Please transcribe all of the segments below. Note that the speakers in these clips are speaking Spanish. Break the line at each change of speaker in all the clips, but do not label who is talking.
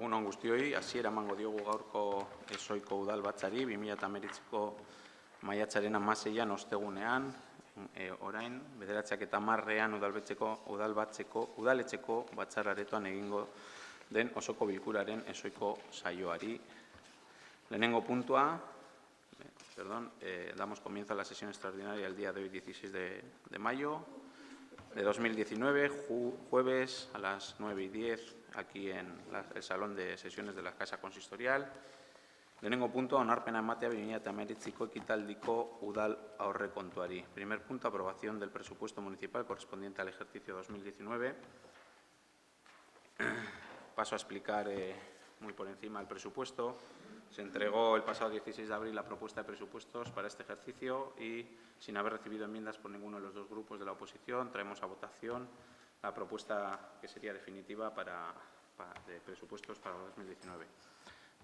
Egun on guztioi, hasiera emango diogu gaurko ezohiko udalbatzari 2019ko maiatzaren 16an ostegunean, orain 9:10 udaletxeko batzar aretoan egingo den osoko bilkuraren ezohiko saioari. Lehenengo puntua, damos comienzo a la sesión extraordinaria el día de hoy, 16 de mayo de 2019, jueves a las 9:10, aquí en el Salón de Sesiones de la Casa Consistorial. Lehenengo puntua, onarpena ematea 2019ko ekitaldiko udal aurrekontuari. Primer punto, aprobación del presupuesto municipal correspondiente al ejercicio 2019. Paso a explicar muy por encima el presupuesto. Se entregó el pasado 16 de abril la propuesta de presupuestos para este ejercicio y, sin haber recibido enmiendas por ninguno de los dos grupos de la oposición, traemos a votación la propuesta que sería definitiva de presupuestos para 2019.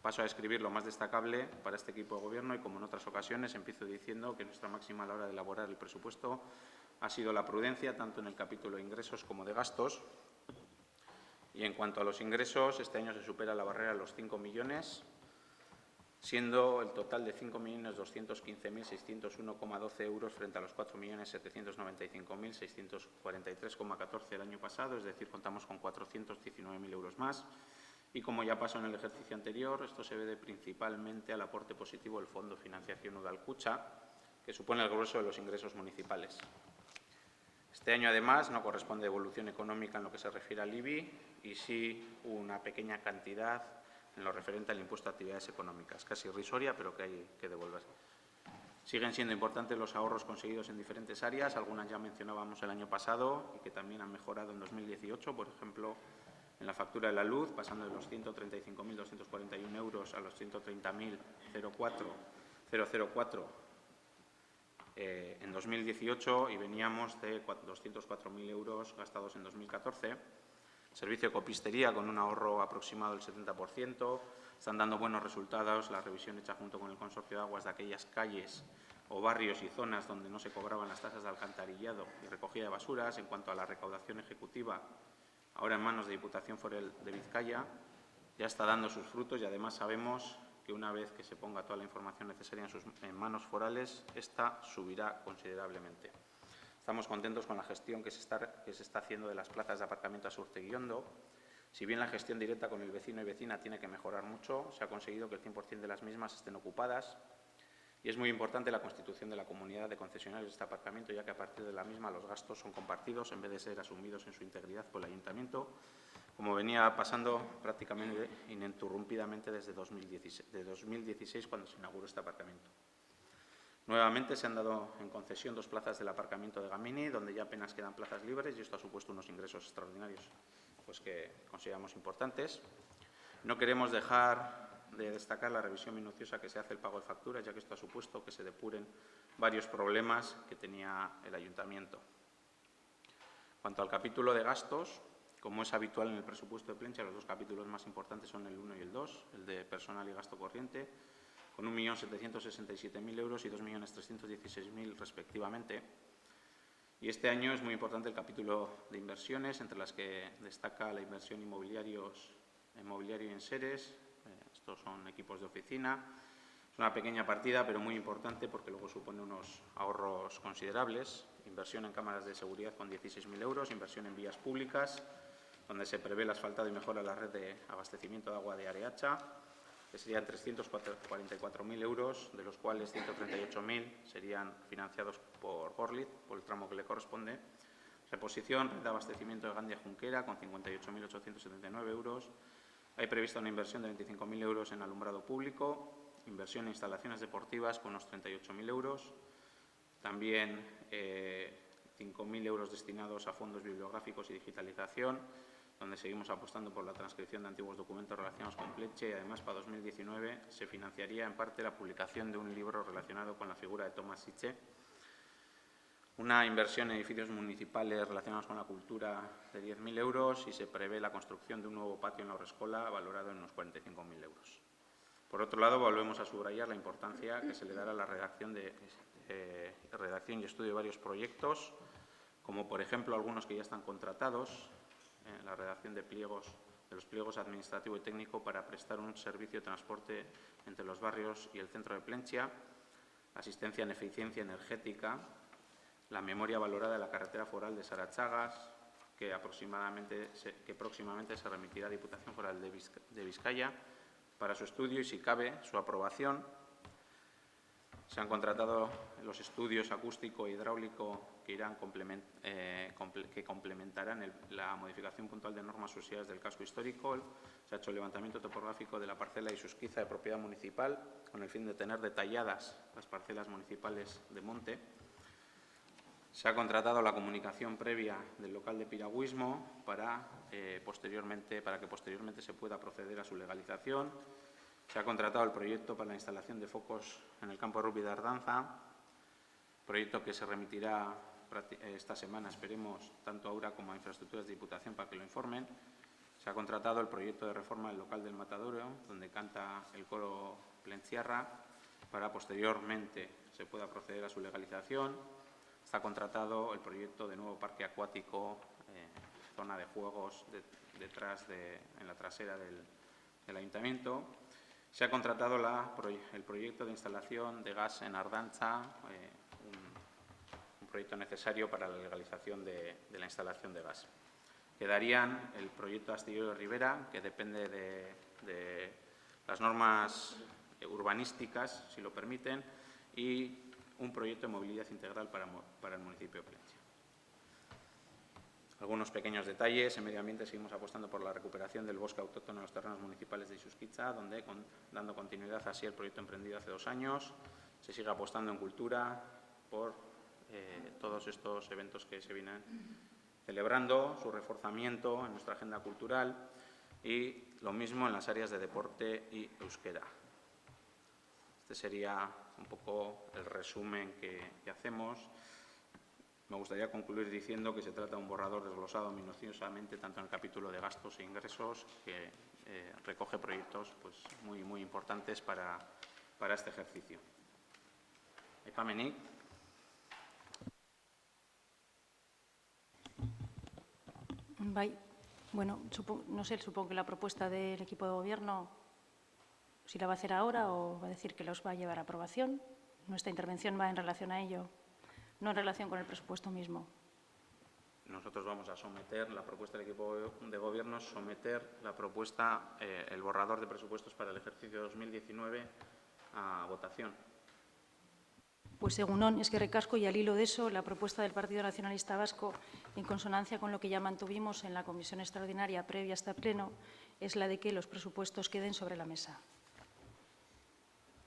Paso a escribir lo más destacable para este equipo de gobierno y, como en otras ocasiones, empiezo diciendo que nuestra máxima a la hora de elaborar el presupuesto ha sido la prudencia, tanto en el capítulo de ingresos como de gastos. Y en cuanto a los ingresos, este año se supera la barrera de los 5 millones, siendo el total de 5.215.601,12 euros frente a los 4.795.643,14 el año pasado, es decir, contamos con 419.000 euros más. Y como ya pasó en el ejercicio anterior, esto se debe principalmente al aporte positivo del Fondo de Financiación Udalkutxa, que supone el grueso de los ingresos municipales. Este año, además, no corresponde evolución económica en lo que se refiere al IBI y sí una pequeña cantidad en lo referente al impuesto a actividades económicas, casi irrisoria, pero que hay que devolver. Siguen siendo importantes los ahorros conseguidos en diferentes áreas, algunas ya mencionábamos el año pasado y que también han mejorado en 2018, por ejemplo, en la factura de la luz, pasando de los 135.241 euros a los 130.004 en 2018 y veníamos de 204.000 euros gastados en 2014. Servicio de copistería con un ahorro aproximado del 70%. Están dando buenos resultados la revisión hecha junto con el Consorcio de Aguas de aquellas calles o barrios y zonas donde no se cobraban las tasas de alcantarillado y recogida de basuras. En cuanto a la recaudación ejecutiva, ahora en manos de Diputación Foral de Vizcaya, ya está dando sus frutos y además sabemos que una vez que se ponga toda la información necesaria en manos forales, esta subirá considerablemente. Estamos contentos con la gestión que se está haciendo de las plazas de aparcamiento a Surteguiondo. Si bien la gestión directa con el vecino y vecina tiene que mejorar mucho, se ha conseguido que el 100% de las mismas estén ocupadas y es muy importante la constitución de la comunidad de concesionarios de este aparcamiento, ya que a partir de la misma los gastos son compartidos en vez de ser asumidos en su integridad por el ayuntamiento, como venía pasando prácticamente ininterrumpidamente desde 2016 cuando se inauguró este aparcamiento. Nuevamente se han dado en concesión 2 plazas del aparcamiento de Gamini, donde ya apenas quedan plazas libres y esto ha supuesto unos ingresos extraordinarios que consideramos importantes. No queremos dejar de destacar la revisión minuciosa que se hace el pago de facturas, ya que esto ha supuesto que se depuren varios problemas que tenía el ayuntamiento. En cuanto al capítulo de gastos, como es habitual en el presupuesto de Plentzia, los 2 capítulos más importantes son el 1 y el 2, el de personal y gasto corriente, con 1.767.000 euros y 2.316.000 respectivamente. Y este año es muy importante el capítulo de inversiones, entre las que destaca la inversión inmobiliario y enseres. Estos son equipos de oficina. Es una pequeña partida, pero muy importante porque luego supone unos ahorros considerables. Inversión en cámaras de seguridad con 16.000 euros, inversión en vías públicas, donde se prevé el asfaltado y mejora la red de abastecimiento de agua de Areacha, que serían 344.000 euros, de los cuales 138.000 serían financiados por Gorlitz, por el tramo que le corresponde. Reposición, red de abastecimiento de Gandia Junquera, con 58.879 euros. Hay prevista una inversión de 25.000 euros en alumbrado público, inversión en instalaciones deportivas con unos 38.000 euros. También 5.000 euros destinados a fondos bibliográficos y digitalización, donde seguimos apostando por la transcripción de antiguos documentos relacionados con Plentzia y además para 2019 se financiaría en parte la publicación de un libro relacionado con la figura de Tomás Siche, una inversión en edificios municipales relacionados con la cultura de 10.000 euros y se prevé la construcción de un nuevo patio en la Haurreskolak valorado en unos 45.000 euros. Por otro lado, volvemos a subrayar la importancia que se le dará a la redacción y estudio de varios proyectos, como por ejemplo algunos que ya están contratados, la redacción de pliegos de los pliegos administrativo y técnico para prestar un servicio de transporte entre los barrios y el centro de Plentzia, asistencia en eficiencia energética, la memoria valorada de la carretera foral de Sarachagas, que próximamente se remitirá a Diputación Foral de Vizcaya para su estudio y, si cabe, su aprobación. Se han contratado los estudios acústico e hidráulico que complementarán la modificación puntual de normas subsidiarias del casco histórico. Se ha hecho el levantamiento topográfico de la parcela y su esquiza de propiedad municipal con el fin de tener detalladas las parcelas municipales de monte. Se ha contratado la comunicación previa del local de piragüismo para que posteriormente se pueda proceder a su legalización. Se ha contratado el proyecto para la instalación de focos en el campo de rugby de Ardanza, proyecto que se remitirá esta semana, esperemos, tanto a Aura como a Infraestructuras de Diputación para que lo informen. Se ha contratado el proyecto de reforma del local del Matadero, donde canta el coro Plenciarra, para posteriormente se pueda proceder a su legalización. Está contratado el proyecto de nuevo parque acuático, zona de juegos en la trasera del Ayuntamiento. Se ha contratado el proyecto de instalación de gas en Ardanza, un proyecto necesario para la legalización de la instalación de gas. Quedarían el proyecto Astillero de Ribera, que depende de las normas urbanísticas, si lo permiten, y un proyecto de movilidad integral para el municipio de Plentzia. Algunos pequeños detalles. En medio ambiente seguimos apostando por la recuperación del bosque autóctono en los terrenos municipales de Ixusquitza, donde, dando continuidad así al proyecto emprendido hace 2 años, se sigue apostando en cultura por todos estos eventos que se vienen celebrando, su reforzamiento en nuestra agenda cultural y lo mismo en las áreas de deporte y euskera. Este sería un poco el resumen que hacemos. Me gustaría concluir diciendo que se trata de un borrador desglosado minuciosamente tanto en el capítulo de gastos e ingresos, que recoge proyectos muy importantes para este ejercicio. Aipamenik.
Bueno, no sé, supongo que la propuesta del equipo de gobierno, si la va a hacer ahora o va a decir que los va a llevar a aprobación. Nuestra intervención va en relación a ello, no en relación con el presupuesto mismo.
Nosotros vamos a someter la propuesta del equipo de gobierno, la propuesta, el borrador de presupuestos para el ejercicio 2019 a votación.
Pues según Eskerrik asko, y al hilo de eso, la propuesta del Partido Nacionalista Vasco, en consonancia con lo que ya mantuvimos en la comisión extraordinaria previa a este pleno, es la de que los presupuestos queden sobre la mesa.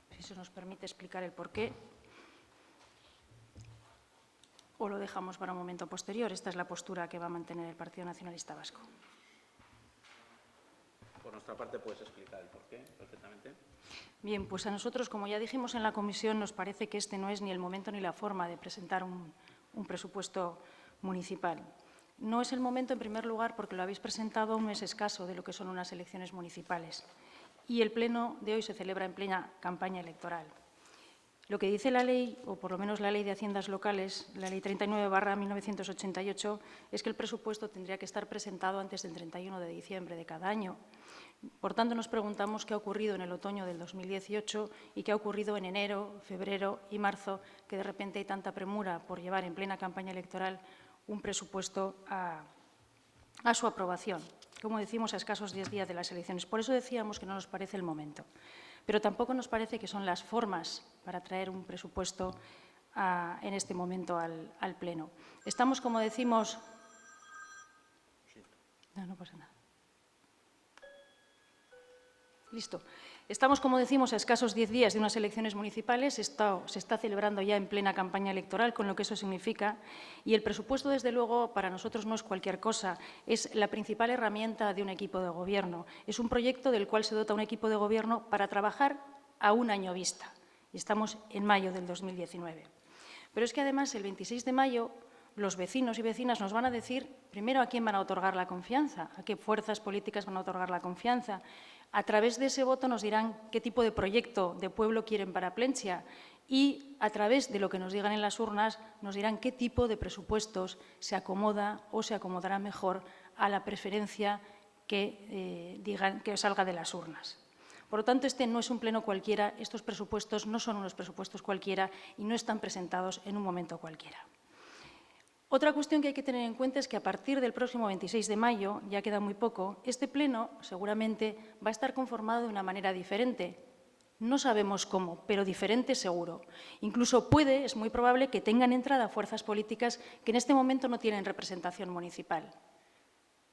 Si eso nos permite explicar el porqué, o lo dejamos para un momento posterior. Esta es la postura que va a mantener el Partido Nacionalista Vasco.
Por nuestra parte, ¿puedes explicar el porqué perfectamente?
Bien, pues a nosotros, como ya dijimos en la comisión, nos parece que este no es ni el momento ni la forma de presentar un presupuesto municipal. No es el momento, en primer lugar, porque lo habéis presentado a un mes escaso de lo que son unas elecciones municipales. Y el pleno de hoy se celebra en plena campaña electoral. Lo que dice la ley, o por lo menos la Ley de Haciendas Locales, la Ley 39/1988, es que el presupuesto tendría que estar presentado antes del 31 de diciembre de cada año. Por tanto, nos preguntamos qué ha ocurrido en el otoño del 2018 y qué ha ocurrido en enero, febrero y marzo, que de repente hay tanta premura por llevar en plena campaña electoral un presupuesto a su aprobación, como decimos, a escasos 10 días de las elecciones. Por eso decíamos que no nos parece el momento. Pero tampoco nos parece que son las formas para traer un presupuesto en este momento al Pleno. Estamos, como decimos… No pasa nada. Listo. Estamos, como decimos, a escasos 10 días de unas elecciones municipales. Esto se está celebrando ya en plena campaña electoral, con lo que eso significa. Y el presupuesto, desde luego, para nosotros no es cualquier cosa. Es la principal herramienta de un equipo de gobierno. Es un proyecto del cual se dota un equipo de gobierno para trabajar a un año vista. Y estamos en mayo del 2019. Pero es que, además, el 26 de mayo, los vecinos y vecinas nos van a decir, primero, a quién van a otorgar la confianza, a qué fuerzas políticas van a otorgar la confianza. A través de ese voto nos dirán qué tipo de proyecto de pueblo quieren para Plentzia y, a través de lo que nos digan en las urnas, nos dirán qué tipo de presupuestos se acomoda o se acomodará mejor a la preferencia que digan que salga de las urnas. Por lo tanto, este no es un pleno cualquiera, estos presupuestos no son unos presupuestos cualquiera y no están presentados en un momento cualquiera. Otra cuestión que hay que tener en cuenta es que a partir del próximo 26 de mayo, ya queda muy poco, este pleno seguramente va a estar conformado de una manera diferente. No sabemos cómo, pero diferente seguro. Incluso es muy probable que tengan entrada fuerzas políticas que en este momento no tienen representación municipal.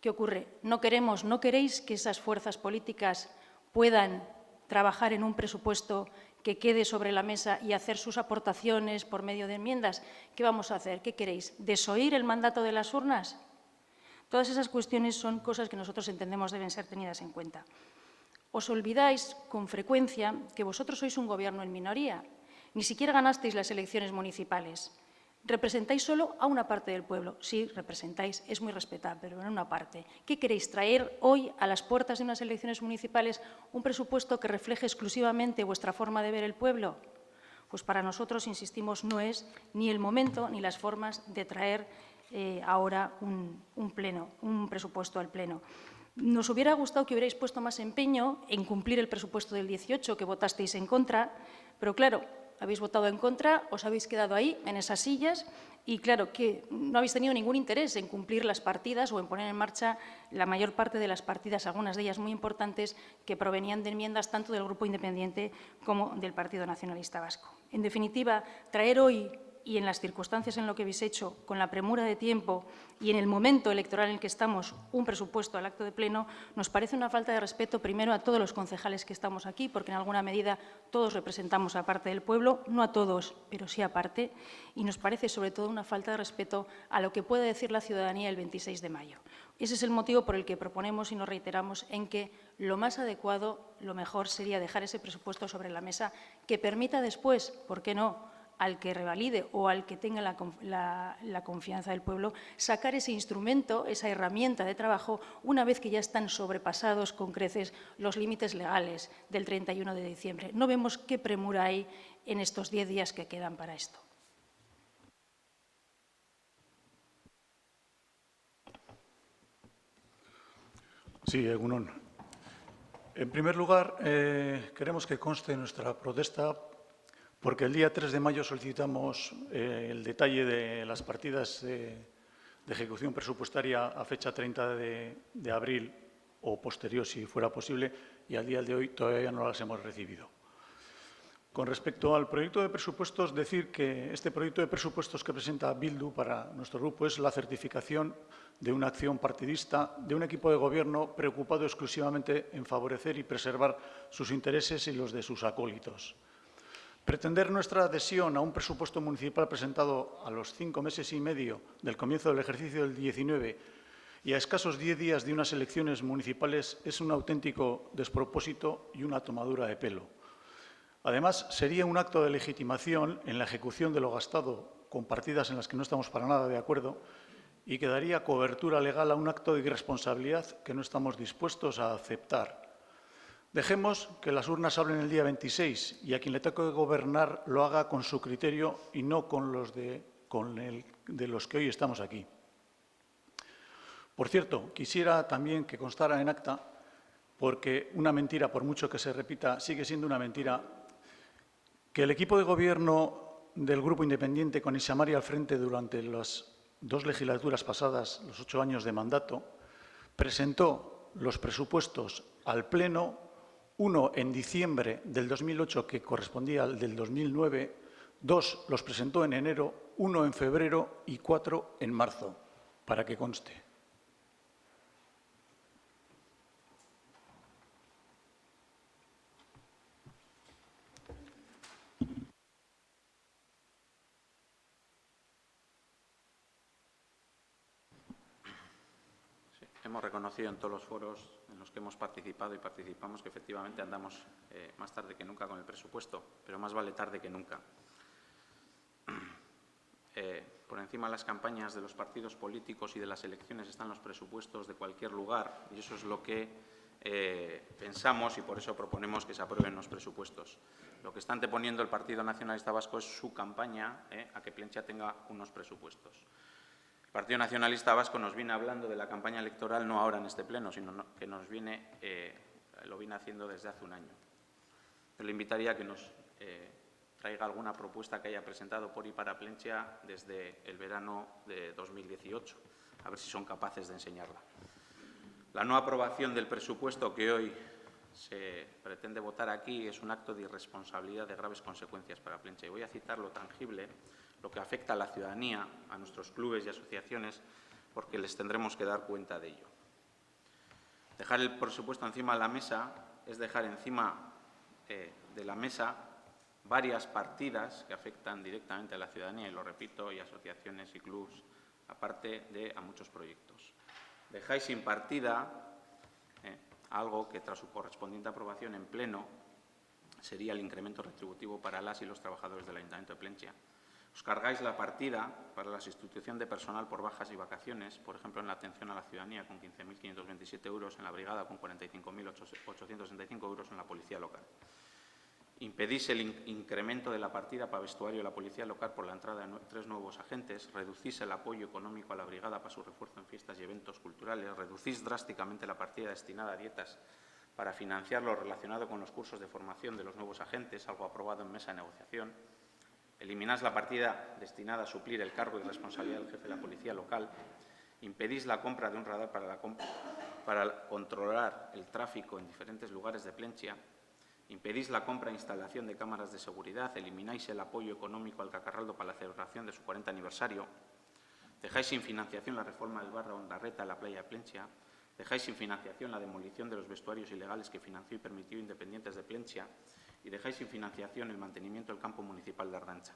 ¿Qué ocurre? No queréis que esas fuerzas políticas puedan trabajar en un presupuesto que quede sobre la mesa y hacer sus aportaciones por medio de enmiendas. ¿Qué vamos a hacer? ¿Qué queréis? ¿Desoír el mandato de las urnas? Todas esas cuestiones son cosas que nosotros entendemos deben ser tenidas en cuenta. Os olvidáis con frecuencia que vosotros sois un gobierno en minoría. Ni siquiera ganasteis las elecciones municipales. Representáis solo a una parte del pueblo. Sí, representáis, es muy respetable, pero en una parte. ¿Qué queréis? ¿Traer hoy a las puertas de unas elecciones municipales un presupuesto que refleje exclusivamente vuestra forma de ver el pueblo? Pues para nosotros, insistimos, no es ni el momento ni las formas de traer ahora un presupuesto al Pleno. Nos hubiera gustado que hubierais puesto más empeño en cumplir el presupuesto del 18, que votasteis en contra, pero claro, habéis votado en contra, os habéis quedado ahí, en esas sillas, y claro que no habéis tenido ningún interés en cumplir las partidas o en poner en marcha la mayor parte de las partidas, algunas de ellas muy importantes, que provenían de enmiendas tanto del Grupo Independiente como del Partido Nacionalista Vasco. En definitiva, traer hoy y en las circunstancias en lo que habéis hecho, con la premura de tiempo y en el momento electoral en el que estamos, un presupuesto al acto de pleno, nos parece una falta de respeto primero a todos los concejales que estamos aquí, porque en alguna medida todos representamos a parte del pueblo, no a todos, pero sí a parte, y nos parece sobre todo una falta de respeto a lo que puede decir la ciudadanía el 26 de mayo. Ese es el motivo por el que proponemos y nos reiteramos en que lo más adecuado, lo mejor sería dejar ese presupuesto sobre la mesa que permita después, ¿por qué no?, al que revalide o al que tenga la confianza del pueblo, sacar ese instrumento, esa herramienta de trabajo, una vez que ya están sobrepasados con creces los límites legales del 31 de diciembre. No vemos qué premura hay en estos 10 días que quedan para esto.
Sí, Egunon. En primer lugar, queremos que conste nuestra protesta porque el día 3 de mayo solicitamos el detalle de las partidas de ejecución presupuestaria a fecha 30 de abril o posterior, si fuera posible, y al día de hoy todavía no las hemos recibido. Con respecto al proyecto de presupuestos, decir que este proyecto de presupuestos que presenta Bildu para nuestro grupo es la certificación de una acción partidista de un equipo de gobierno preocupado exclusivamente en favorecer y preservar sus intereses y los de sus acólitos. Pretender nuestra adhesión a un presupuesto municipal presentado a los 5 meses y medio del comienzo del ejercicio del 19 y a escasos 10 días de unas elecciones municipales es un auténtico despropósito y una tomadura de pelo. Además, sería un acto de legitimación en la ejecución de lo gastado con partidas en las que no estamos para nada de acuerdo y que daría cobertura legal a un acto de irresponsabilidad que no estamos dispuestos a aceptar. Dejemos que las urnas hablen el día 26 y a quien le toque gobernar lo haga con su criterio y no con los de los que hoy estamos aquí. Por cierto, quisiera también que constara en acta, porque una mentira, por mucho que se repita, sigue siendo una mentira, que el equipo de gobierno del Grupo Independiente con Isamari al frente durante las 2 legislaturas pasadas, los 8 años de mandato, presentó los presupuestos al Pleno, uno en diciembre del 2008, que correspondía al del 2009, 2 los presentó en enero, 1 en febrero y 4 en marzo, para que conste.
Sí, hemos reconocido en todos los foros en los que hemos participado y participamos que efectivamente andamos más tarde que nunca con el presupuesto, pero más vale tarde que nunca. Por encima de las campañas de los partidos políticos y de las elecciones están los presupuestos de cualquier lugar y eso es lo que pensamos y por eso proponemos que se aprueben los presupuestos. Lo que está anteponiendo el Partido Nacionalista Vasco es su campaña a que Plentzia tenga unos presupuestos. El Partido Nacionalista Vasco nos viene hablando de la campaña electoral no ahora en este pleno, sino que lo viene haciendo desde hace un año. Yo le invitaría a que nos traiga alguna propuesta que haya presentado por y para Plentzia desde el verano de 2018, a ver si son capaces de enseñarla. La no aprobación del presupuesto que hoy se pretende votar aquí es un acto de irresponsabilidad de graves consecuencias para Plentzia. Y voy a citar lo tangible, lo que afecta a la ciudadanía, a nuestros clubes y asociaciones, porque les tendremos que dar cuenta de ello. Dejar el presupuesto encima de la mesa es dejar encima de la mesa varias partidas que afectan directamente a la ciudadanía, y lo repito, y asociaciones y clubes, aparte de a muchos proyectos. Dejáis sin partida algo que, tras su correspondiente aprobación en pleno, sería el incremento retributivo para las y los trabajadores del Ayuntamiento de Plentzia. Os cargáis la partida para la sustitución de personal por bajas y vacaciones, por ejemplo, en la atención a la ciudadanía, con 15.527 euros, en la brigada con 45.865 euros, en la policía local. Impedís el incremento de la partida para vestuario de la policía local por la entrada de 3 nuevos agentes, reducís el apoyo económico a la brigada para su refuerzo en fiestas y eventos culturales, reducís drásticamente la partida destinada a dietas para financiar lo relacionado con los cursos de formación de los nuevos agentes, algo aprobado en mesa de negociación. Eliminás la partida destinada a suplir el cargo y responsabilidad del jefe de la policía local. Impedís la compra de un radar para controlar el tráfico en diferentes lugares de Plentzia. Impedís la compra e instalación de cámaras de seguridad. Elimináis el apoyo económico al Cacarraldo para la celebración de su 40 aniversario. Dejáis sin financiación la reforma del barrio Ondarreta en la playa de Plentzia. Dejáis sin financiación la demolición de los vestuarios ilegales que financió y permitió Independientes de Plentzia. Y dejáis sin financiación el mantenimiento del campo municipal de Ardancha.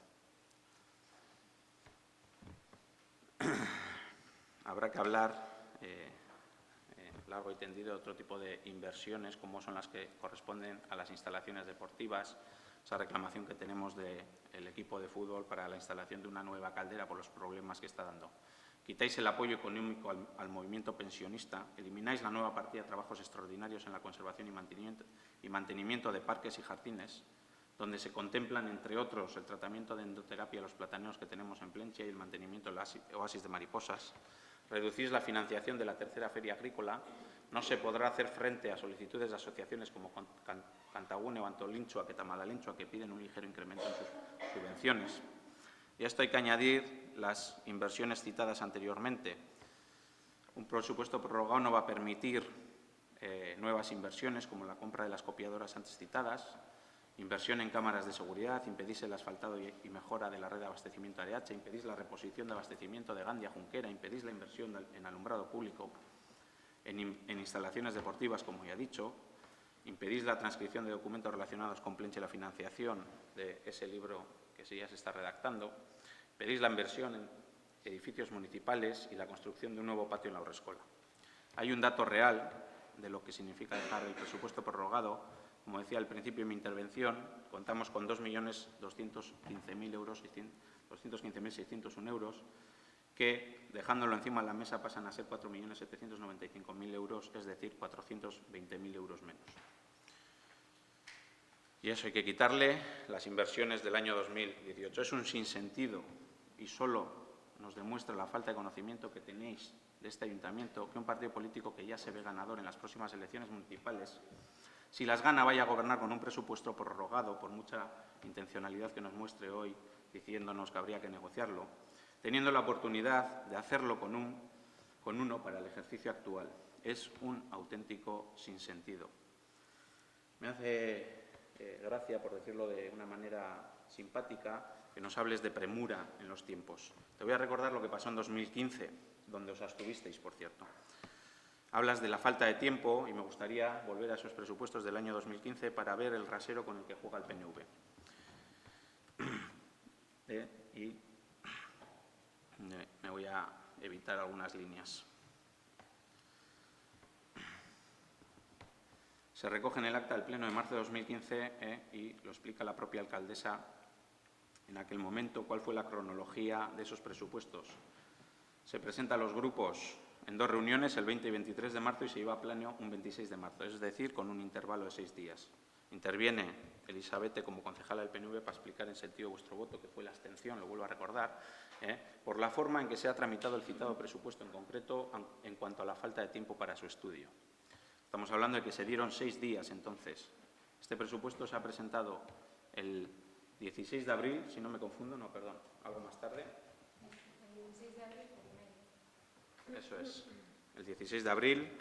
Habrá que hablar largo y tendido de otro tipo de inversiones, como son las que corresponden a las instalaciones deportivas, esa reclamación que tenemos del equipo de fútbol para la instalación de una nueva caldera por los problemas que está dando. Quitáis el apoyo económico al movimiento pensionista, elimináis la nueva partida de trabajos extraordinarios en la conservación y mantenimiento de parques y jardines, donde se contemplan, entre otros, el tratamiento de endoterapia de los plataneos que tenemos en Plentzia y el mantenimiento del oasis de mariposas. Reducís la financiación de la tercera feria agrícola. No se podrá hacer frente a solicitudes de asociaciones como Cantagune o Antolinchua, Ketamalalinchua, que piden un ligero incremento en sus subvenciones. Y a esto hay que añadir las inversiones citadas anteriormente. Un presupuesto prorrogado no va a permitir nuevas inversiones, como la compra de las copiadoras antes citadas, inversión en cámaras de seguridad, impedís el asfaltado y mejora de la red de abastecimiento ADH, impedís la reposición de abastecimiento de Gandia Junquera, impedís la inversión en alumbrado público, en instalaciones deportivas, como ya he dicho, impedís la transcripción de documentos relacionados con Plentzia y la financiación de ese libro que ya se está redactando, pedís la inversión en edificios municipales y la construcción de un nuevo patio en la Haurreskolak. Hay un dato real de lo que significa dejar el presupuesto prorrogado. Como decía al principio de mi intervención, contamos con 2.215.601 euros, que, dejándolo encima de la mesa, pasan a ser 4.795.000 euros, es decir, 420.000 euros menos. Y eso hay que quitarle las inversiones del año 2018. Es un sinsentido y solo nos demuestra la falta de conocimiento que tenéis de este ayuntamiento que un partido político que ya se ve ganador en las próximas elecciones municipales, si las gana, vaya a gobernar con un presupuesto prorrogado, por mucha intencionalidad que nos muestre hoy, diciéndonos que habría que negociarlo, teniendo la oportunidad de hacerlo con uno para el ejercicio actual. Es un auténtico sinsentido. Me hace gracia, por decirlo de una manera simpática, que nos hables de premura en los tiempos. Te voy a recordar lo que pasó en 2015, donde os abstuvisteis, por cierto. Hablas de la falta de tiempo y me gustaría volver a esos presupuestos del año 2015 para ver el rasero con el que juega el PNV. Y me voy a evitar algunas líneas. Se recoge en el acta del Pleno de marzo de 2015 y lo explica la propia alcaldesa en aquel momento cuál fue la cronología de esos presupuestos. Se presenta a los grupos en 2 reuniones, el 20 y 23 de marzo, y se lleva a pleno un 26 de marzo, es decir, con un intervalo de 6 días. Interviene Elisabete como concejala del PNV para explicar en sentido vuestro voto, que fue la abstención, lo vuelvo a recordar, por la forma en que se ha tramitado el citado presupuesto en concreto en cuanto a la falta de tiempo para su estudio. Estamos hablando de que se dieron 6 días, entonces. Este presupuesto se ha presentado el 16 de abril, si no me confundo, no, perdón, algo más tarde.
El 16 de abril,
Eso es. El 16 de abril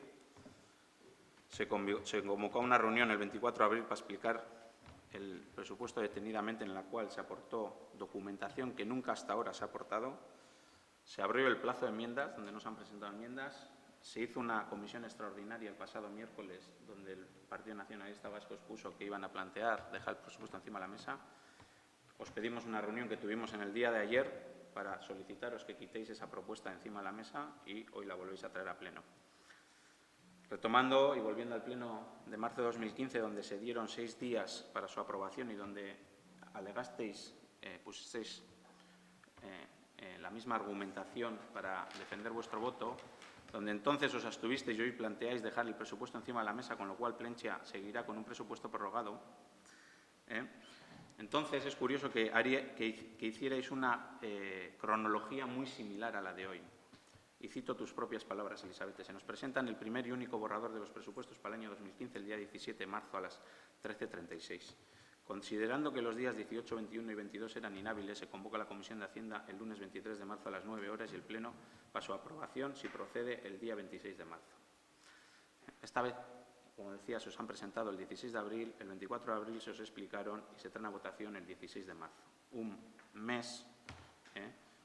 se convocó a una reunión el 24 de abril para explicar el presupuesto detenidamente, en la cual se aportó documentación que nunca hasta ahora se ha aportado. Se abrió el plazo de enmiendas, donde no se han presentado enmiendas. Se hizo una comisión extraordinaria el pasado miércoles, donde el Partido Nacionalista Vasco expuso que iban a plantear dejar el presupuesto encima de la mesa. Os pedimos una reunión que tuvimos en el día de ayer para solicitaros que quitéis esa propuesta encima de la mesa y hoy la volvéis a traer a pleno. Retomando y volviendo al pleno de marzo de 2015, donde se dieron 6 días para su aprobación y donde alegasteis, pusisteis la misma argumentación para defender vuestro voto, donde entonces os abstuvisteis y hoy planteáis dejar el presupuesto encima de la mesa, con lo cual Plentzia seguirá con un presupuesto prorrogado. Entonces es curioso que hicierais una cronología muy similar a la de hoy. Y cito tus propias palabras, Elisabete. Se nos presentan el primer y único borrador de los presupuestos para el año 2015, el día 17 de marzo a las 13:36. Considerando que los días 18, 21 y 22 eran inhábiles, se convoca la Comisión de Hacienda el lunes 23 de marzo a las 9 horas y el Pleno para su aprobación, si procede, el día 26 de marzo. Esta vez, como decía, se os han presentado el 16 de abril, el 24 de abril se os explicaron y se traen a votación el 16 de marzo. Un mes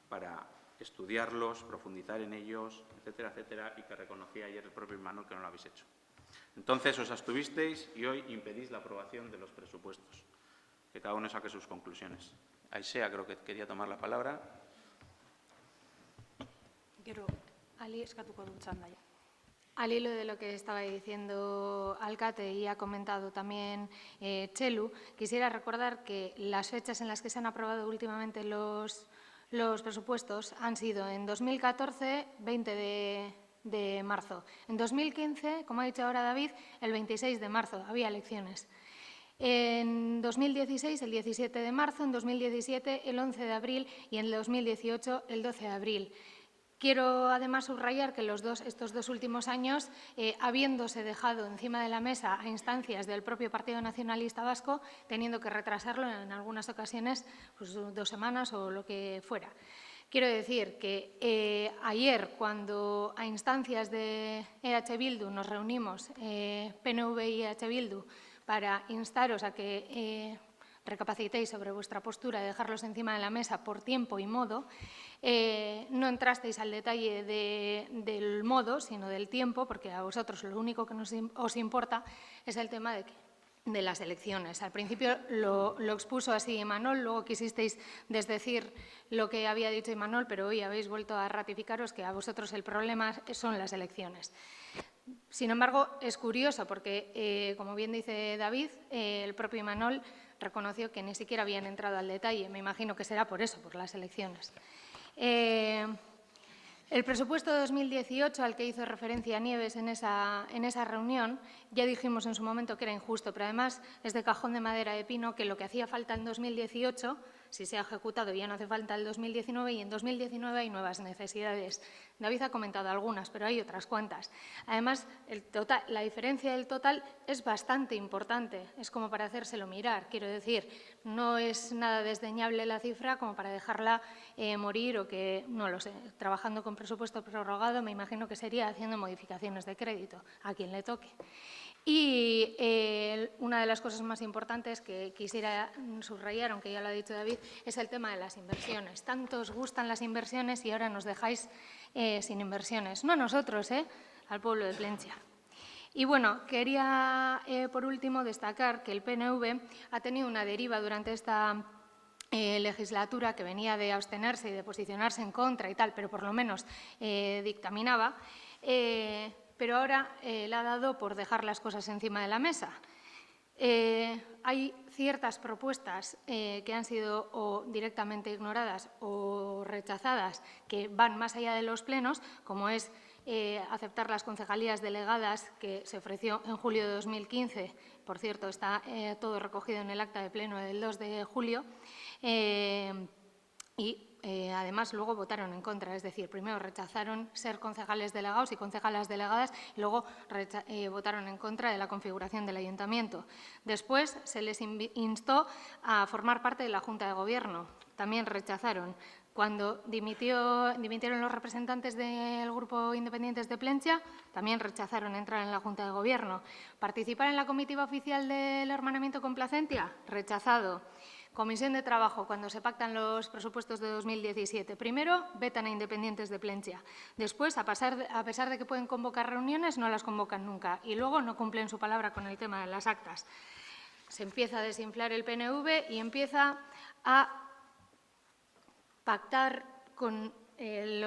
para estudiarlos, profundizar en ellos, etcétera, etcétera, y que reconocía ayer el propio Imanol que no lo habéis hecho. Entonces os abstuvisteis y hoy impedís la aprobación de los presupuestos. Que cada uno saque sus conclusiones. Aisea creo que quería tomar la palabra.
Gero, Ali eskatuko dut txanda ja.
Al hilo de lo que estaba diciendo Alcate y ha comentado también Txelu, quisiera recordar que las fechas en las que se han aprobado últimamente los presupuestos han sido en 2014, 20 de marzo. En 2015, como ha dicho ahora David, el 26 de marzo, había elecciones. En 2016, el 17 de marzo, en 2017, el 11 de abril y en 2018, el 12 de abril. Quiero además subrayar que estos dos últimos años, habiéndose dejado encima de la mesa a instancias del propio Partido Nacionalista Vasco, teniendo que retrasarlo en algunas ocasiones, pues 2 semanas o lo que fuera. Quiero decir que ayer, cuando a instancias de EH Bildu nos reunimos, PNV y EH Bildu, para instaros a que recapacitéis sobre vuestra postura de dejarlos encima de la mesa por tiempo y modo, no entrasteis al detalle del modo, sino del tiempo, porque a vosotros lo único que os importa es el tema de las elecciones. Al principio lo expuso así Imanol, luego quisisteis desdecir lo que había dicho Imanol, pero hoy habéis vuelto a ratificaros que a vosotros el problema son las elecciones. Sin embargo, es curioso porque, como bien dice David, el propio Imanol reconoció que ni siquiera habían entrado al detalle. Me imagino que será por eso, por las elecciones. El presupuesto de 2018, al que hizo referencia Nieves en esa reunión, ya dijimos en su momento que era injusto, pero además es de cajón de madera de pino que lo que hacía falta en 2018, si se ha ejecutado, ya no hace falta el 2019, y en 2019 hay nuevas necesidades. David ha comentado algunas, pero hay otras cuantas. Además, la diferencia del total es bastante importante, es como para hacérselo mirar. Quiero decir, no es nada desdeñable la cifra como para dejarla morir o que, no lo sé, trabajando con presupuesto prorrogado, me imagino que sería haciendo modificaciones de crédito a quien le toque. Y una de las cosas más importantes que quisiera subrayar, aunque ya lo ha dicho David, es el tema de las inversiones. Tanto os gustan las inversiones y ahora nos dejáis sin inversiones. No a nosotros, al pueblo de Plentzia. Y bueno, quería por último destacar que el PNV ha tenido una deriva durante esta legislatura, que venía de abstenerse y de posicionarse en contra y tal, pero por lo menos dictaminaba, pero ahora le ha dado por dejar las cosas encima de la mesa. Hay ciertas propuestas que han sido o directamente ignoradas o rechazadas, que van más allá de los plenos, como es aceptar las concejalías delegadas que se ofreció en julio de 2015 por cierto, está todo recogido en el acta de pleno del 2 de julio, además luego votaron en contra, es decir, primero rechazaron ser concejales delegados y concejalas delegadas y luego votaron en contra de la configuración del ayuntamiento. Después se les instó a formar parte de la Junta de Gobierno, también rechazaron. Cuando dimitieron los representantes del Grupo Independientes de Plentzia, también rechazaron entrar en la Junta de Gobierno. ¿Participar en la comitiva oficial del hermanamiento con Placentia? Rechazado. Comisión de Trabajo, cuando se pactan los presupuestos de 2017. Primero, vetan a Independientes de Plentzia. Después, a pesar de que pueden convocar reuniones, no las convocan nunca. Y luego no cumplen su palabra con el tema de las actas. Se empieza a desinflar el PNV y empieza a pactar con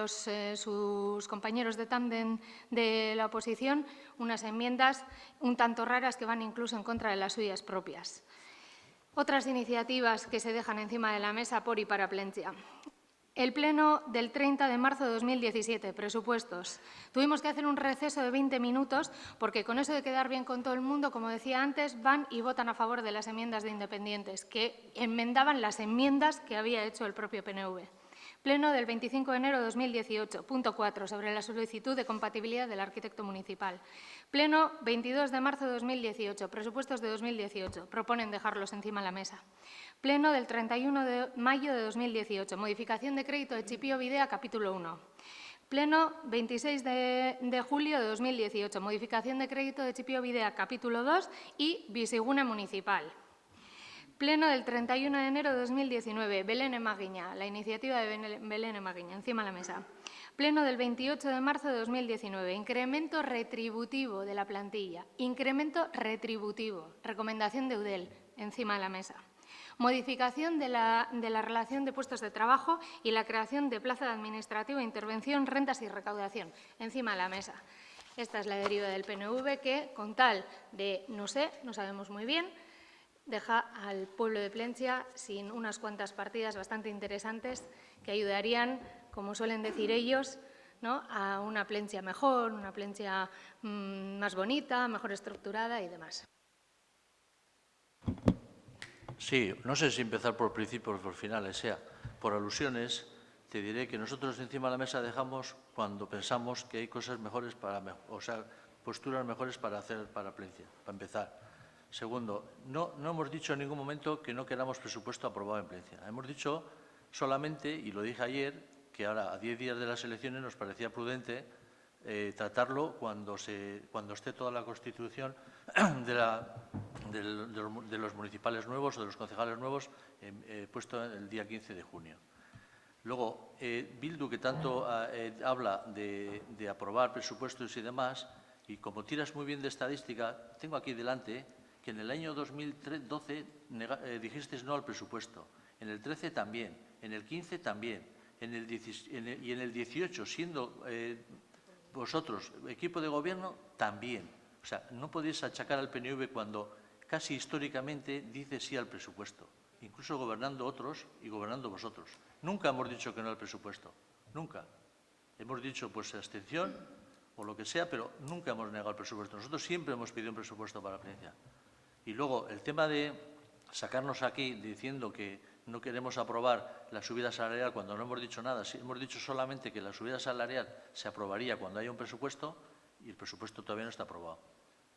sus compañeros de tándem de la oposición unas enmiendas un tanto raras que van incluso en contra de las suyas propias. Otras iniciativas que se dejan encima de la mesa por y para Plentzia. El pleno del 30 de marzo de 2017, presupuestos. Tuvimos que hacer un receso de 20 minutos porque con eso de quedar bien con todo el mundo, como decía antes, van y votan a favor de las enmiendas de Independientes, que enmendaban las enmiendas que había hecho el propio PNV. Pleno del 25 de enero de 2018, punto 4, sobre la solicitud de compatibilidad del arquitecto municipal. Pleno 22 de marzo de 2018, presupuestos de 2018, proponen dejarlos encima de la mesa. Pleno del 31 de mayo de 2018, modificación de crédito de Chipio Videa, capítulo 1. Pleno 26 de julio de 2018, modificación de crédito de Chipio Videa, capítulo 2 y Bizigune municipal. Pleno del 31 de enero de 2019, Belén Emaguiña, la iniciativa de Belén Emaguiña, encima de la mesa. Pleno del 28 de marzo de 2019, incremento retributivo de la plantilla. Incremento retributivo, recomendación de Eudel, encima de la mesa. Modificación de la relación de puestos de trabajo y la creación de plaza de administrativo, intervención, rentas y recaudación, encima de la mesa. Esta es la deriva del PNV que, con tal de, no sabemos muy bien, deja al pueblo de Plentzia sin unas cuantas partidas bastante interesantes que ayudarían, como suelen decir ellos, ¿no?, a una Plentzia mejor, una Plentzia más bonita, mejor estructurada y demás.
Sí, no sé si empezar por principios o por finales, sea. Por alusiones, te diré que nosotros encima de la mesa dejamos cuando pensamos que hay cosas mejores posturas mejores para hacer para Plentzia, para empezar. Segundo, no hemos dicho en ningún momento que no queramos presupuesto aprobado en Plentzia. Hemos dicho solamente, y lo dije ayer, que ahora a 10 días de las elecciones nos parecía prudente tratarlo cuando esté toda la constitución de los municipales nuevos o de los concejales nuevos puesto el día 15 de junio. Luego, Bildu, que tanto habla de aprobar presupuestos y demás, y como tiras muy bien de estadística, tengo aquí delante que en el año 2012 dijisteis no al presupuesto, en el 13 también, en el 15 también, y en el 18, siendo vosotros equipo de gobierno, también. O sea, no podéis achacar al PNV cuando casi históricamente dice sí al presupuesto, incluso gobernando otros y gobernando vosotros. Nunca hemos dicho que no al presupuesto, nunca. Hemos dicho pues abstención o lo que sea, pero nunca hemos negado el presupuesto. Nosotros siempre hemos pedido un presupuesto para Plentzia. Y luego, el tema de sacarnos aquí diciendo que no queremos aprobar la subida salarial cuando no hemos dicho nada, hemos dicho solamente que la subida salarial se aprobaría cuando haya un presupuesto y el presupuesto todavía no está aprobado.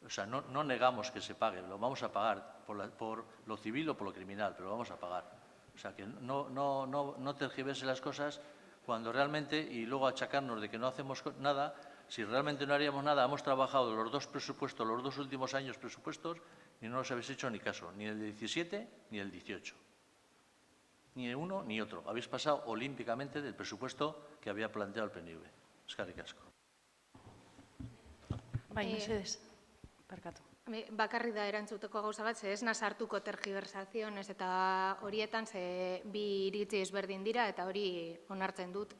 O sea, no negamos que se pague, lo vamos a pagar por lo civil o por lo criminal, pero lo vamos a pagar. O sea, que no tergiverse las cosas cuando realmente, y luego achacarnos de que no hacemos nada. Si realmente no haríamos nada, hemos trabajado los dos presupuestos, los dos últimos años presupuestos, y no nos habéis hecho ni caso, ni el 17 ni el 18. Ni uno ni otro. Habéis pasado olímpicamente del presupuesto que había planteado el PNV. Eskerrik asko.
Bai, mesedez, barkatu.
Bakarrik da erantzuteko gauza bat, ze ez nazartuko tergiversaziones eta horietan ze bi iritzi ezberdin dira eta hori onartzen dut.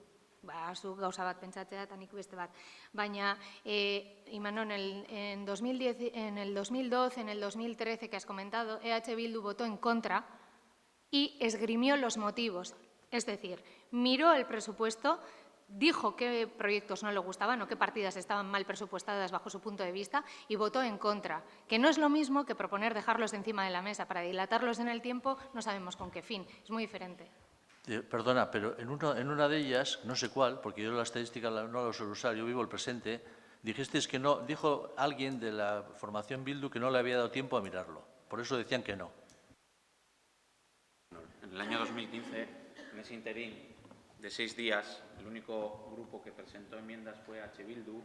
Zuk gauza bat pentsatzea eta nik beste bat. Baina, Imanol, en el 2012, en el 2013 que has comentado, EH Bildu votó en contra y esgrimió los motivos. Es decir, miró el presupuesto, dijo qué proyectos no le gustaban o qué partidas estaban mal presupuestadas bajo su punto de vista y votó en contra, que no es lo mismo que proponer dejarlos encima de la mesa para dilatarlos en el tiempo, no sabemos con qué fin, es muy diferente.
Perdona, pero en una de ellas, no sé cuál, porque yo la estadística no la suelo usar, yo vivo el presente, dijisteis que no, dijo alguien de la formación Bildu que no le había dado tiempo a mirarlo, por eso decían que no.
En el año 2015, en ese interín de 6 días, el único grupo que presentó enmiendas fue H. Bildu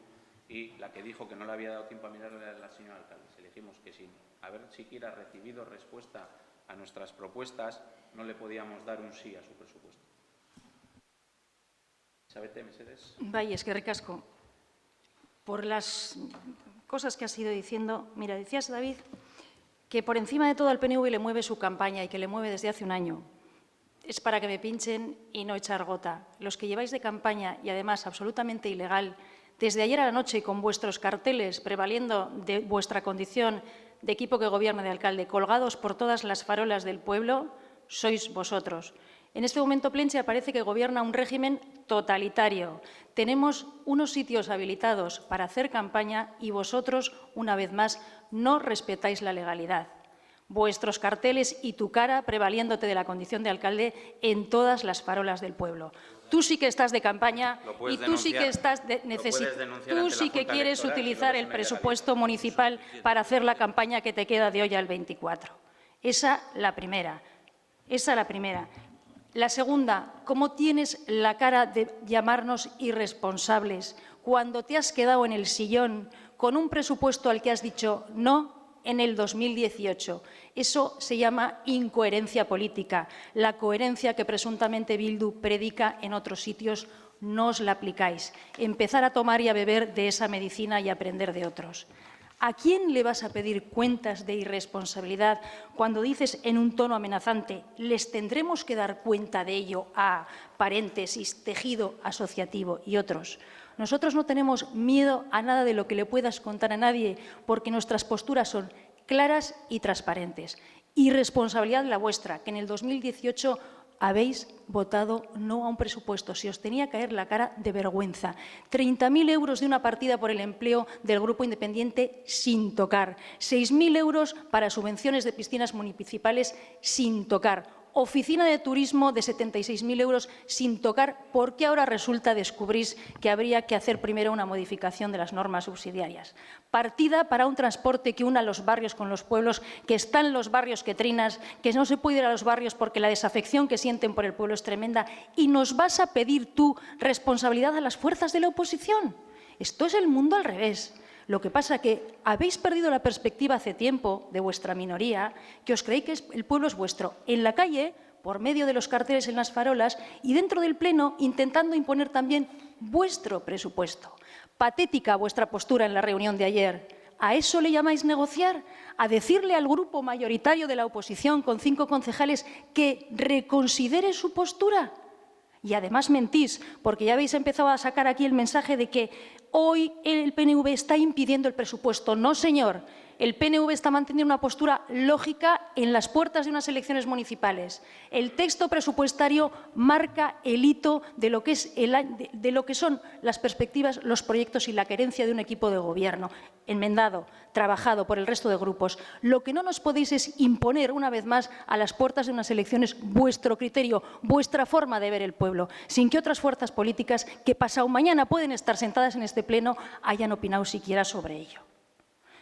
y la que dijo que no le había dado tiempo a mirarle era la señora alcalde. Elegimos que sin haber siquiera recibido respuesta a nuestras propuestas, no le podíamos dar un sí a su presupuesto. ¿Sabete, Mesedes?
Bai, eskerrik asko. Por las cosas que has ido diciendo, mira, decías, David, que por encima de todo al PNV le mueve su campaña y que le mueve desde hace un año. Es para que me pinchen y no echar gota. Los que lleváis de campaña, y además absolutamente ilegal, desde ayer a la noche con vuestros carteles prevaliendo de vuestra condición de equipo que gobierna de alcalde, colgados por todas las farolas del pueblo, sois vosotros. En este momento Plentzia parece que gobierna un régimen totalitario. Tenemos unos sitios habilitados para hacer campaña y vosotros, una vez más, no respetáis la legalidad. Vuestros carteles y tu cara prevaliéndote de la condición de alcalde en todas las farolas del pueblo. Tú sí que estás de campaña y tú sí que estás tú sí que quieres utilizar el presupuesto municipal para hacer la campaña que te queda de hoy al 24. Esa la primera. Esa la primera. La segunda, ¿cómo tienes la cara de llamarnos irresponsables cuando te has quedado en el sillón con un presupuesto al que has dicho no en el 2018? Eso se llama incoherencia política. La coherencia que presuntamente Bildu predica en otros sitios no os la aplicáis. Empezar a tomar y a beber de esa medicina y aprender de otros. ¿A quién le vas a pedir cuentas de irresponsabilidad cuando dices en un tono amenazante les tendremos que dar cuenta de ello a paréntesis, tejido asociativo y otros? Nosotros no tenemos miedo a nada de lo que le puedas contar a nadie porque nuestras posturas son claras y transparentes. Irresponsabilidad la vuestra, que en el 2018 habéis votado no a un presupuesto. Se os tenía que caer la cara de vergüenza. 30.000 euros de una partida por el empleo del Grupo Independiente sin tocar. 6.000 euros para subvenciones de piscinas municipales sin tocar. Oficina de turismo de 76.000 euros sin tocar, porque ahora resulta, descubrís que habría que hacer primero una modificación de las normas subsidiarias. Partida para un transporte que una los barrios con los pueblos, que están los barrios que trinas, que no se puede ir a los barrios porque la desafección que sienten por el pueblo es tremenda, y nos vas a pedir tú responsabilidad a las fuerzas de la oposición. Esto es el mundo al revés. Lo que pasa es que habéis perdido la perspectiva hace tiempo de vuestra minoría, que os creéis que el pueblo es vuestro. En la calle, por medio de los carteles en las farolas y dentro del Pleno, intentando imponer también vuestro presupuesto. Patética vuestra postura en la reunión de ayer. ¿A eso le llamáis negociar? ¿A decirle al grupo mayoritario de la oposición con 5 concejales que reconsidere su postura? Y además mentís, porque ya habéis empezado a sacar aquí el mensaje de que hoy el PNV está impidiendo el presupuesto. No, señor. El PNV está manteniendo una postura lógica en las puertas de unas elecciones municipales. El texto presupuestario marca el hito de lo que son las perspectivas, los proyectos y la querencia de un equipo de gobierno, enmendado, trabajado por el resto de grupos. Lo que no nos podéis es imponer, una vez más, a las puertas de unas elecciones vuestro criterio, vuestra forma de ver el pueblo, sin que otras fuerzas políticas que pasado mañana pueden estar sentadas en este pleno hayan opinado siquiera sobre ello.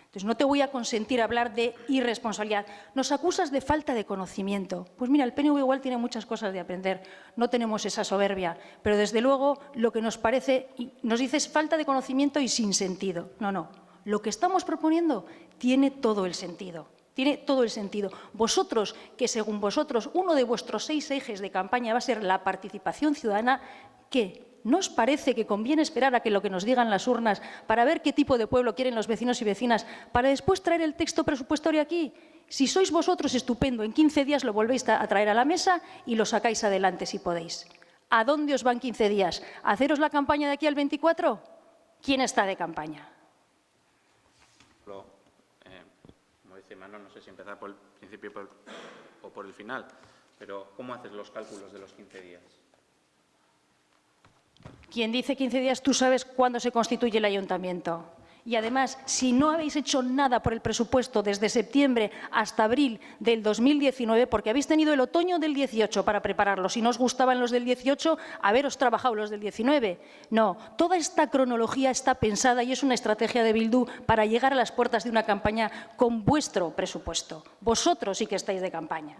Entonces, no te voy a consentir hablar de irresponsabilidad. Nos acusas de falta de conocimiento. Pues mira, el PNV igual tiene muchas cosas de aprender. No tenemos esa soberbia. Pero, desde luego, lo que nos parece, nos dices falta de conocimiento y sin sentido. No, no. Lo que estamos proponiendo tiene todo el sentido. Tiene todo el sentido. Vosotros, que según vosotros, uno de vuestros 6 ejes de campaña va a ser la participación ciudadana, ¿qué? ¿No os parece que conviene esperar a que lo que nos digan las urnas para ver qué tipo de pueblo quieren los vecinos y vecinas para después traer el texto presupuestario aquí? Si sois vosotros, estupendo, en 15 días lo volvéis a traer a la mesa y lo sacáis adelante si podéis. ¿A dónde os van 15 días? ¿A haceros la campaña de aquí al 24? ¿Quién está de campaña?
Como dice Manuel, no sé si empezar por el principio o por el final, pero ¿cómo haces los cálculos de los 15 días?
Quien dice 15 días, tú sabes cuándo se constituye el ayuntamiento. Y además, si no habéis hecho nada por el presupuesto desde septiembre hasta abril del 2019, porque habéis tenido el otoño del 18 para prepararlo, si no os gustaban los del 18, haberos trabajado los del 19. No, toda esta cronología está pensada y es una estrategia de Bildu para llegar a las puertas de una campaña con vuestro presupuesto. Vosotros sí que estáis de campaña.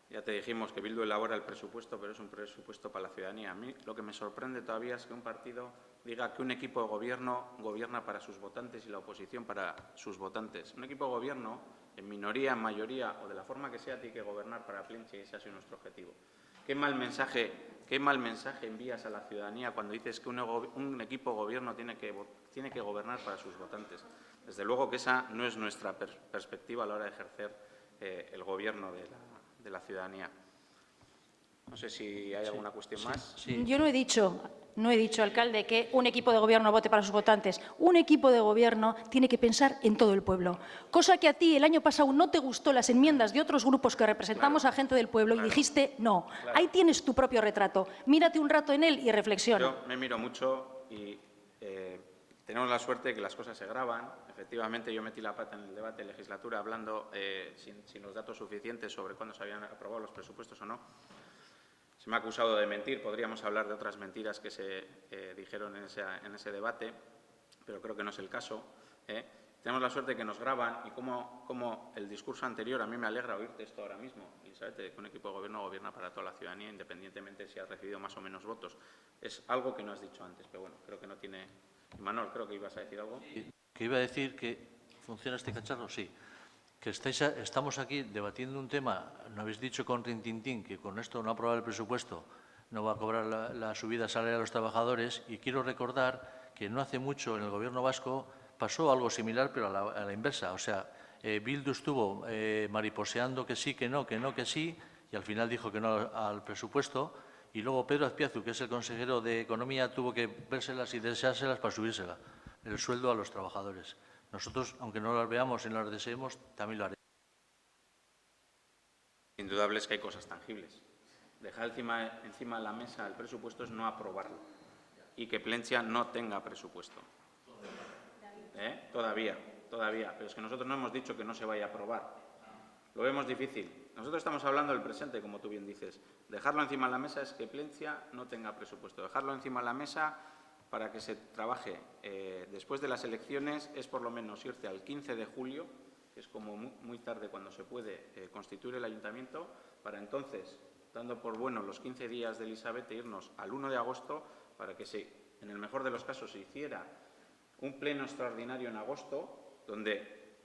Ya te dijimos que Bildu elabora el presupuesto, pero es un presupuesto para la ciudadanía. A mí lo que me sorprende todavía es que un partido diga que un equipo de gobierno gobierna para sus votantes y la oposición para sus votantes. Un equipo de gobierno, en minoría, en mayoría o de la forma que sea, tiene que gobernar para Plentzia y ese ha sido nuestro objetivo. Qué mal mensaje envías a la ciudadanía cuando dices que un equipo de gobierno tiene que gobernar para sus votantes. Desde luego que esa no es nuestra perspectiva a la hora de ejercer el gobierno de la ciudadanía. No sé si hay alguna cuestión más.
Sí.
Yo no he dicho, alcalde, que un equipo de gobierno vote para sus votantes. Un equipo de gobierno tiene que pensar en todo el pueblo. Cosa que a ti el año pasado no te gustó las enmiendas de otros grupos que representamos a gente del pueblo y dijiste no. Claro. Ahí tienes tu propio retrato. Mírate un rato en él y reflexiona.
Yo me miro mucho y tenemos la suerte de que las cosas se graban. Efectivamente, yo metí la pata en el debate de legislatura hablando sin los datos suficientes sobre cuándo se habían aprobado los presupuestos o no. Se me ha acusado de mentir. Podríamos hablar de otras mentiras que se dijeron en ese debate, pero creo que no es el caso. Tenemos la suerte de que nos graban y como el discurso anterior, a mí me alegra oírte esto ahora mismo, Elizabeth, que un equipo de gobierno gobierna para toda la ciudadanía, independientemente si has recibido más o menos votos. Es algo que no has dicho antes, pero bueno, creo que no tiene... Manuel, creo que ibas a decir algo.
Que iba a decir que funciona este cacharro, sí. Que estamos aquí debatiendo un tema, no habéis dicho con rintintín que con esto no aprobar el presupuesto no va a cobrar la subida salarial a los trabajadores, y quiero recordar que no hace mucho en el Gobierno vasco pasó algo similar, pero a la inversa. O sea, Bildu estuvo mariposeando que sí, que sí, y al final dijo que no al presupuesto, y luego Pedro Azpiazu, que es el consejero de Economía, tuvo que vérselas y deseárselas para subírsela el sueldo a los trabajadores. Nosotros, aunque no las veamos y no las deseemos, también lo haremos.
Indudable es que hay cosas tangibles. Dejar encima de la mesa el presupuesto es no aprobarlo y que Plentzia no tenga presupuesto. Todavía. Pero es que nosotros no hemos dicho que no se vaya a aprobar. Lo vemos difícil. Nosotros estamos hablando del presente, como tú bien dices. Dejarlo encima de la mesa es que Plentzia no tenga presupuesto. Dejarlo encima de la mesa para que se trabaje después de las elecciones es por lo menos irte al 15 de julio, que es como muy tarde cuando se puede constituir el ayuntamiento, para entonces, dando por bueno los 15 días de Elizabeth, irnos al 1 de agosto para que en el mejor de los casos se hiciera un pleno extraordinario en agosto, donde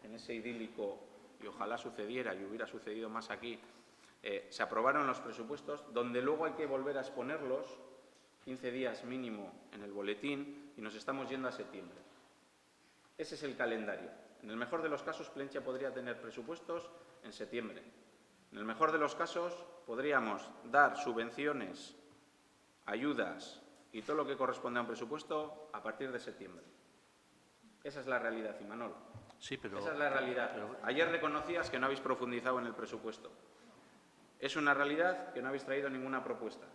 en ese idílico, y ojalá sucediera y hubiera sucedido más aquí, se aprobaron los presupuestos, donde luego hay que volver a exponerlos 15 días mínimo en el boletín y nos estamos yendo a septiembre. Ese es el calendario. En el mejor de los casos, Plentzia podría tener presupuestos en septiembre. En el mejor de los casos, podríamos dar subvenciones, ayudas y todo lo que corresponde a un presupuesto a partir de septiembre. Esa es la realidad, Imanol.
Sí, pero...
Esa es la realidad. Ayer reconocías que no habéis profundizado en el presupuesto. Es una realidad que no habéis traído ninguna propuesta.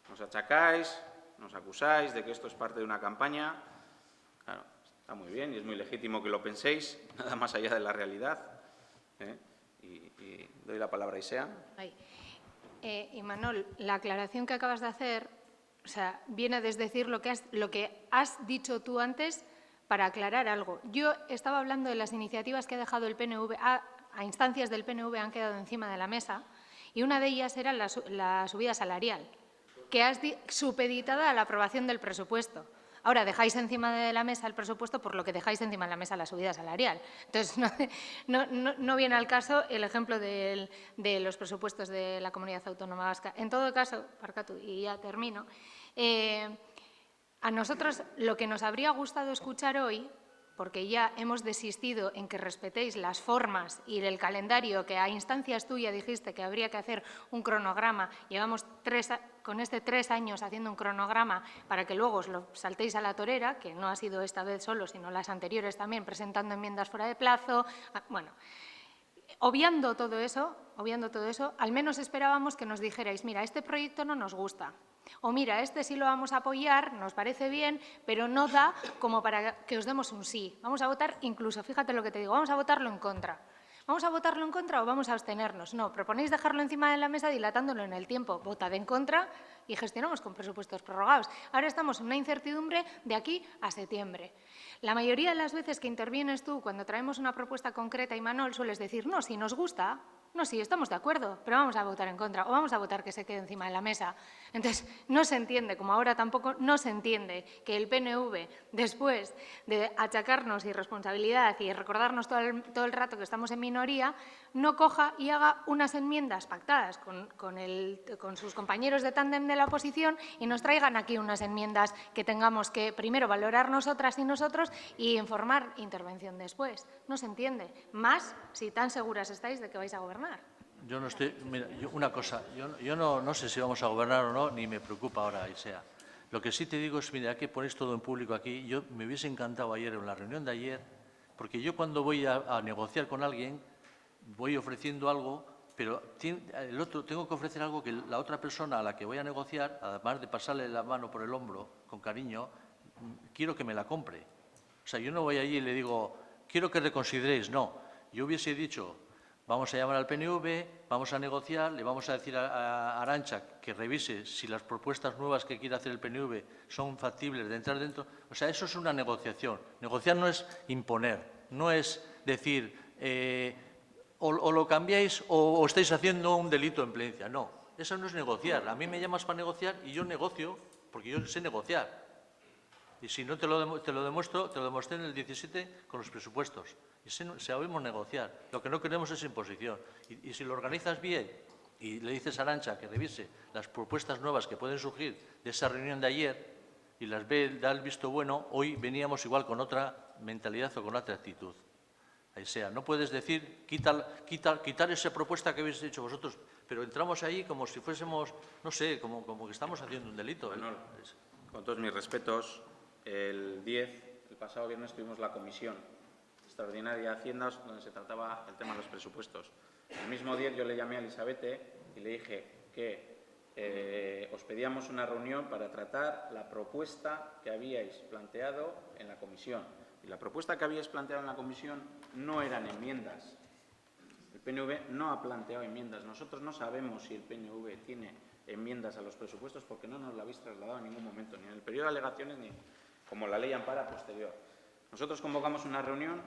Nos achacáis, nos acusáis de que esto es parte de una campaña. Claro, está muy bien y es muy legítimo que lo penséis, nada más allá de la realidad. Y doy la palabra a Isea.
Imanol, la aclaración que acabas de hacer, o sea, viene a desdecir lo que has dicho tú antes para aclarar algo. Yo estaba hablando de las iniciativas que ha dejado el PNV, a instancias del PNV han quedado encima de la mesa, y una de ellas era la subida salarial, que has supeditada a la aprobación del presupuesto. Ahora dejáis encima de la mesa el presupuesto por lo que dejáis encima de la mesa la subida salarial. Entonces, no viene al caso el ejemplo de los presupuestos de la Comunidad Autónoma Vasca. En todo caso, Parkatu, y ya termino, a nosotros lo que nos habría gustado escuchar hoy, porque ya hemos desistido en que respetéis las formas y el calendario que a instancias tuyas dijiste que habría que hacer un cronograma. Llevamos 3 años haciendo un cronograma para que luego os lo saltéis a la torera, que no ha sido esta vez solo, sino las anteriores también, presentando enmiendas fuera de plazo. Bueno, obviando todo eso, al menos esperábamos que nos dijerais, mira, este proyecto no nos gusta. O mira, este sí lo vamos a apoyar, nos parece bien, pero no da como para que os demos un sí. Vamos a votar incluso, fíjate lo que te digo, vamos a votarlo en contra. ¿Vamos a votarlo en contra o vamos a abstenernos? No, proponéis dejarlo encima de la mesa dilatándolo en el tiempo. Votad en contra y gestionamos con presupuestos prorrogados. Ahora estamos en una incertidumbre de aquí a septiembre. La mayoría de las veces que intervienes tú cuando traemos una propuesta concreta, Imanol, sueles decir, no, si nos gusta, no, sí, estamos de acuerdo, pero vamos a votar en contra o vamos a votar que se quede encima de la mesa. Entonces, no se entiende, como ahora tampoco no se entiende que el PNV, después de achacarnos irresponsabilidad y recordarnos todo el rato que estamos en minoría, no coja y haga unas enmiendas pactadas con sus compañeros de tándem de la oposición y nos traigan aquí unas enmiendas que tengamos que primero valorar nosotras y nosotros y informar intervención después. No se entiende. Más si tan seguras estáis de que vais a gobernar.
Yo no estoy… Mira, una cosa, yo no sé si vamos a gobernar o no, ni me preocupa ahora y sea. Lo que sí te digo es, mira, que ponéis todo en público aquí. Yo me hubiese encantado ayer, en la reunión de ayer, porque yo cuando voy a negociar con alguien, voy ofreciendo algo, pero tengo que ofrecer algo que la otra persona a la que voy a negociar, además de pasarle la mano por el hombro, con cariño, quiero que me la compre. O sea, yo no voy allí y le digo, quiero que reconsideréis. No, yo hubiese dicho… Vamos a llamar al PNV, vamos a negociar, le vamos a decir a Arantxa que revise si las propuestas nuevas que quiere hacer el PNV son factibles de entrar dentro. O sea, eso es una negociación. Negociar no es imponer, no es decir o lo cambiáis o estáis haciendo un delito en plencia. No, eso no es negociar. A mí me llamas para negociar y yo negocio porque yo sé negociar. Y si no te lo demuestro, te lo demostré en el 17 con los presupuestos. Y sabemos negociar. Lo que no queremos es imposición. Y si lo organizas bien y le dices a Arantxa que revise las propuestas nuevas que pueden surgir de esa reunión de ayer y las da el visto bueno, hoy veníamos igual con otra mentalidad o con otra actitud. Ahí sea, no puedes decir quitar esa propuesta que habéis hecho vosotros, pero entramos ahí como si fuésemos, no sé, como que estamos haciendo un delito.
Bueno, con todos mis respetos, el 10, el pasado viernes, tuvimos la comisión extraordinaria de Hacienda donde se trataba el tema de los presupuestos. El mismo 10 yo le llamé a Elisabete y le dije que os pedíamos una reunión para tratar la propuesta que habíais planteado en la comisión. Y la propuesta que habíais planteado en la comisión no eran enmiendas. El PNV no ha planteado enmiendas. Nosotros no sabemos si el PNV tiene enmiendas a los presupuestos porque no nos la habéis trasladado en ningún momento, ni en el periodo de alegaciones ni como la ley ampara posterior. Nosotros convocamos una reunión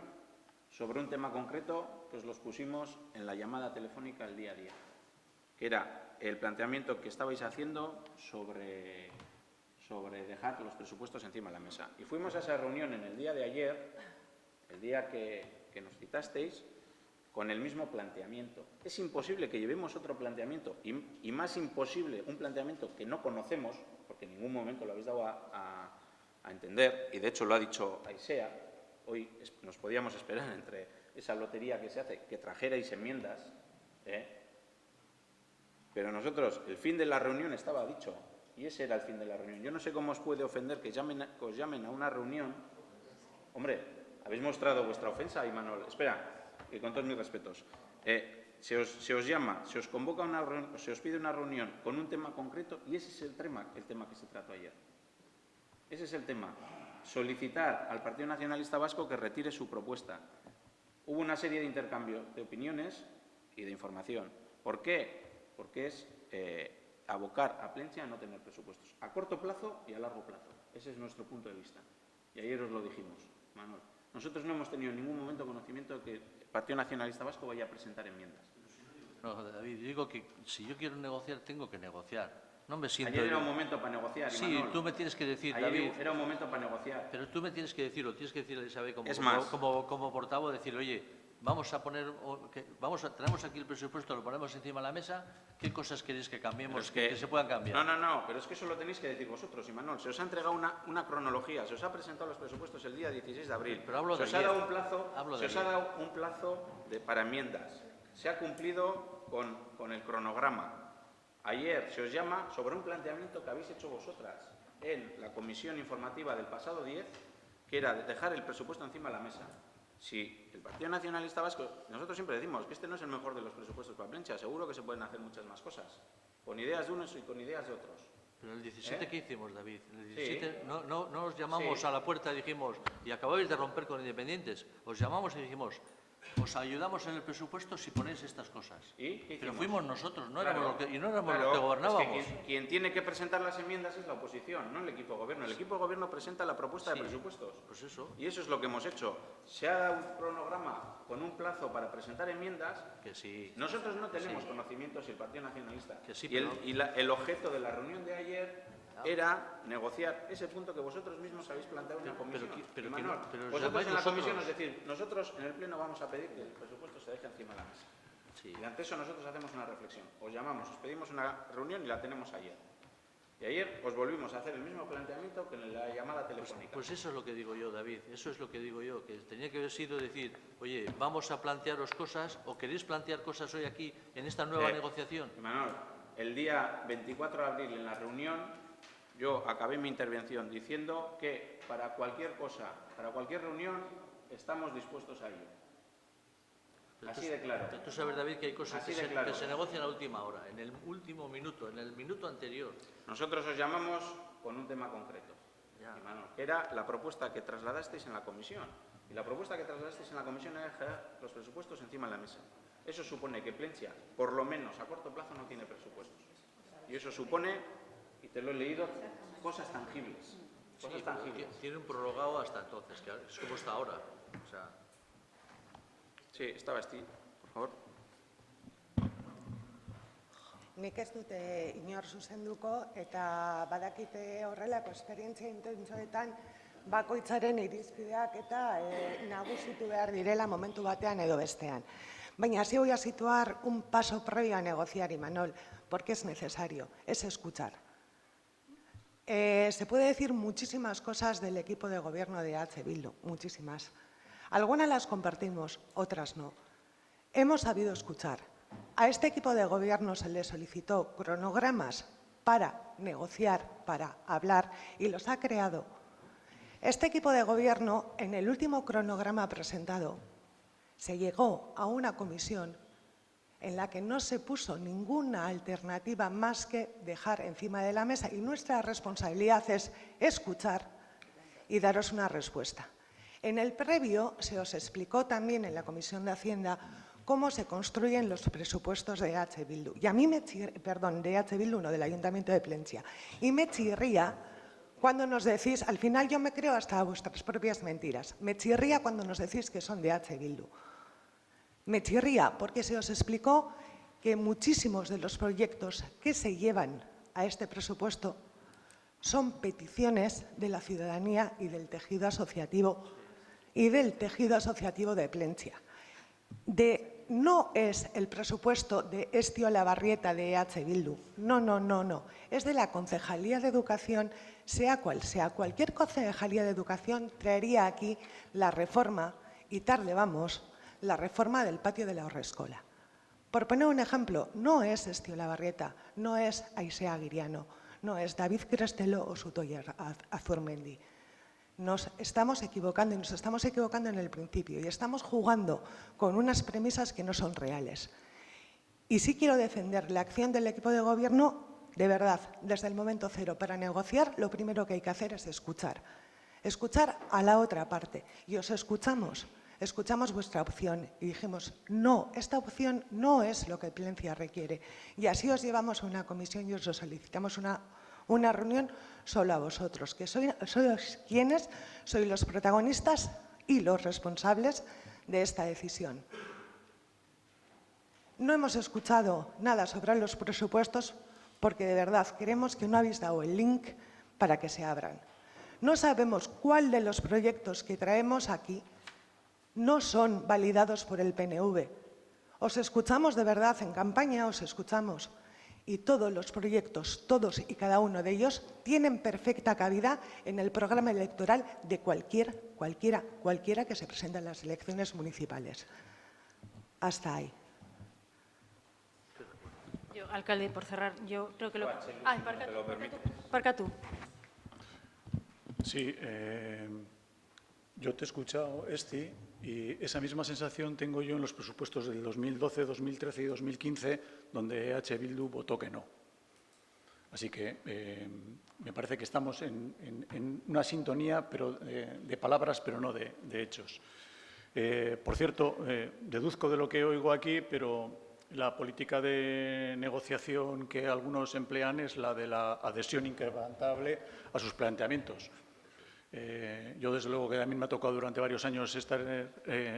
sobre un tema concreto que os los pusimos en la llamada telefónica el día 10, que era el planteamiento que estabais haciendo sobre dejar los presupuestos encima de la mesa. Y fuimos a esa reunión en el día de ayer, el día que nos citasteis, con el mismo planteamiento. Es imposible que llevemos otro planteamiento y más imposible un planteamiento que no conocemos, porque en ningún momento lo habéis dado a entender, y de hecho lo ha dicho Aisea, hoy nos podíamos esperar entre esa lotería que se hace, que trajerais enmiendas, pero nosotros, el fin de la reunión estaba dicho, y ese era el fin de la reunión. Yo no sé cómo os puede ofender que os llamen a una reunión. Hombre, habéis mostrado vuestra ofensa, Imanol. Espera, que con todos mis respetos. Se os llama, se os convoca a una reunión, se os pide una reunión con un tema concreto, y ese es el tema que se trató ayer. Ese es el tema. Solicitar al Partido Nacionalista Vasco que retire su propuesta. Hubo una serie de intercambio de opiniones y de información. ¿Por qué? Porque es abocar a Plentzia a no tener presupuestos, a corto plazo y a largo plazo. Ese es nuestro punto de vista. Y ayer os lo dijimos, Manuel. Nosotros no hemos tenido en ningún momento conocimiento de que el Partido Nacionalista Vasco vaya a presentar enmiendas.
No, David, yo digo que si yo quiero negociar, tengo que negociar. No me siento…
Ayer era un momento para negociar,
Sí,
Imanol.
tú me tienes que decir,
Ayer
David…
era un momento para negociar.
Pero tú me tienes que decirlo, tienes que decirle a Isabel como portavoz, decirle, oye, tenemos aquí el presupuesto, lo ponemos encima de la mesa, ¿qué cosas queréis que cambiemos, que se puedan cambiar?
No, pero es que eso lo tenéis que decir vosotros, Imanol. Se os ha entregado una cronología, se os ha presentado los presupuestos el día 16 de abril.
Pero hablo de
se os
ayer.
ha dado un plazo para enmiendas. Se ha cumplido con el cronograma. Ayer se os llama sobre un planteamiento que habéis hecho vosotras en la comisión informativa del pasado 10, que era de dejar el presupuesto encima de la mesa. Si el Partido Nacionalista Vasco, nosotros siempre decimos que este no es el mejor de los presupuestos para Plentzia, seguro que se pueden hacer muchas más cosas, con ideas de unos y con ideas de otros.
Pero el 17, ¿qué hicimos, David? El 17 no os llamamos a la puerta y dijimos, y acabáis de romper con Independientes, os llamamos y dijimos, os ayudamos en el presupuesto si ponéis estas cosas.
¿Y qué
Pero
hicimos?
fuimos nosotros, no
Claro,
éramos los que, y no éramos
claro,
los que gobernábamos.
Es que quien tiene que presentar las enmiendas es la oposición, no el equipo de gobierno. El equipo de gobierno presenta la propuesta de presupuestos.
Pues eso.
Y eso es lo que hemos hecho. Se ha dado un cronograma con un plazo para presentar enmiendas.
Que sí.
Nosotros no tenemos conocimientos y el Partido Nacionalista.
Que sí,
y el objeto de la reunión de ayer era negociar ese punto que vosotros mismos habéis planteado en la comisión.
pero
Imanol,
pero
vosotros en la comisión,
vosotros.
es decir, nosotros en el pleno vamos a pedir que el presupuesto se deje encima de la mesa.
Sí.
Y ante eso nosotros hacemos una reflexión. Os llamamos, os pedimos una reunión y la tenemos ayer. Y ayer os volvimos a hacer el mismo planteamiento que en la llamada telefónica.
Pues eso es lo que digo yo, David, eso es lo que digo yo, que tenía que haber sido decir, oye, vamos a plantearos cosas, o queréis plantear cosas hoy aquí, en esta nueva negociación.
Imanol, el día 24 de abril en la reunión, yo acabé mi intervención diciendo que para cualquier cosa, para cualquier reunión, estamos dispuestos a ello. Así de claro.
Tú sabes, David, que hay cosas
Así
que
de claro.
se negocian a última hora, en el último minuto, en el minuto anterior.
Nosotros os llamamos con un tema concreto,
Ya.
Imanol, que era la propuesta que trasladasteis en la comisión. Y la propuesta que trasladasteis en la comisión era dejar los presupuestos encima de la mesa. Eso supone que Plentzia, por lo menos a corto plazo, no tiene presupuestos. Y eso supone, y te lo he leído, cosas tangibles. Cosas
Sí,
tangibles.
tiene un prorrogado hasta entonces, que es como está ahora. O sea,
Sí, estaba Esti, por favor.
Nik ez dute inor zuzenduko eta badakite horrelako esperientzia intentsoetan bakoitzaren irizpideak eta nagusitu behar direla momentu batean edo bestean. Baina sí voy a situar un paso previo a negociar, Imanol, porque es necesario, es escuchar. Se puede decir muchísimas cosas del equipo de gobierno de EH Bildu, muchísimas. Algunas las compartimos, otras no. Hemos sabido escuchar. A este equipo de gobierno se le solicitó cronogramas para negociar, para hablar, y los ha creado. Este equipo de gobierno, en el último cronograma presentado, se llegó a una comisión en la que no se puso ninguna alternativa más que dejar encima de la mesa, y nuestra responsabilidad es escuchar y daros una respuesta. En el previo se os explicó también en la Comisión de Hacienda cómo se construyen los presupuestos de EH Bildu. Y a mí de EH Bildu, no, del Ayuntamiento de Plentzia. Y me chirría cuando nos decís, al final yo me creo hasta vuestras propias mentiras, me chirría cuando nos decís que son de EH Bildu. Me chirría porque se os explicó que muchísimos de los proyectos que se llevan a este presupuesto son peticiones de la ciudadanía y del tejido asociativo de Plentzia. No es el presupuesto de Esti Olabarrieta de EH Bildu, no. Es de la Concejalía de Educación, sea cual sea. Cualquier Concejalía de Educación traería aquí la reforma, y tarde vamos, la reforma del patio de la Haurreskola. Por poner un ejemplo, no es Esti Olabarrieta, no es Aisea Aguiriano, no es David Crestelo o Sutoyer Azurmendi. Nos estamos equivocando, y nos estamos equivocando en el principio, y estamos jugando con unas premisas que no son reales. Y sí quiero defender la acción del equipo de gobierno, de verdad, desde el momento cero. Para negociar, lo primero que hay que hacer es escuchar a la otra parte. Y os escuchamos vuestra opción y dijimos, no, esta opción no es lo que Plentzia requiere. Y así os llevamos a una comisión y os solicitamos una reunión solo a vosotros, que sois quienes sois los protagonistas y los responsables de esta decisión. No hemos escuchado nada sobre los presupuestos porque de verdad creemos que no habéis dado el link para que se abran. No sabemos cuál de los proyectos que traemos aquí no son validados por el PNV. Os escuchamos de verdad en campaña, os escuchamos. Y todos los proyectos, todos y cada uno de ellos, tienen perfecta cabida en el programa electoral de cualquiera que se presente en las elecciones municipales. Hasta ahí.
Yo, alcalde, por cerrar, yo creo que lo...
te lo permite.
Parca tú.
Sí, yo te he escuchado, Esti, y esa misma sensación tengo yo en los presupuestos del 2012, 2013 y 2015, donde EH Bildu votó que no. Así que me parece que estamos en una sintonía pero de palabras, pero no de hechos. Por cierto, deduzco de lo que oigo aquí, pero la política de negociación que algunos emplean es la de la adhesión inquebrantable a sus planteamientos. Yo, desde luego, que a mí me ha tocado durante varios años estar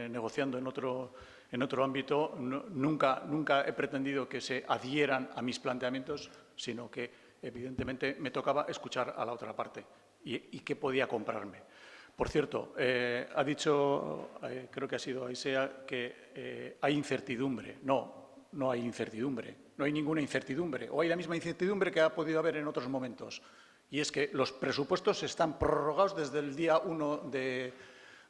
negociando en otro ámbito, nunca he pretendido que se adhieran a mis planteamientos, sino que, evidentemente, me tocaba escuchar a la otra parte y qué podía comprarme. Por cierto, ha dicho, creo que ha sido Aisea, que hay incertidumbre. No hay incertidumbre, no hay ninguna incertidumbre, o hay la misma incertidumbre que ha podido haber en otros momentos. Y es que los presupuestos están prorrogados desde el día 1 de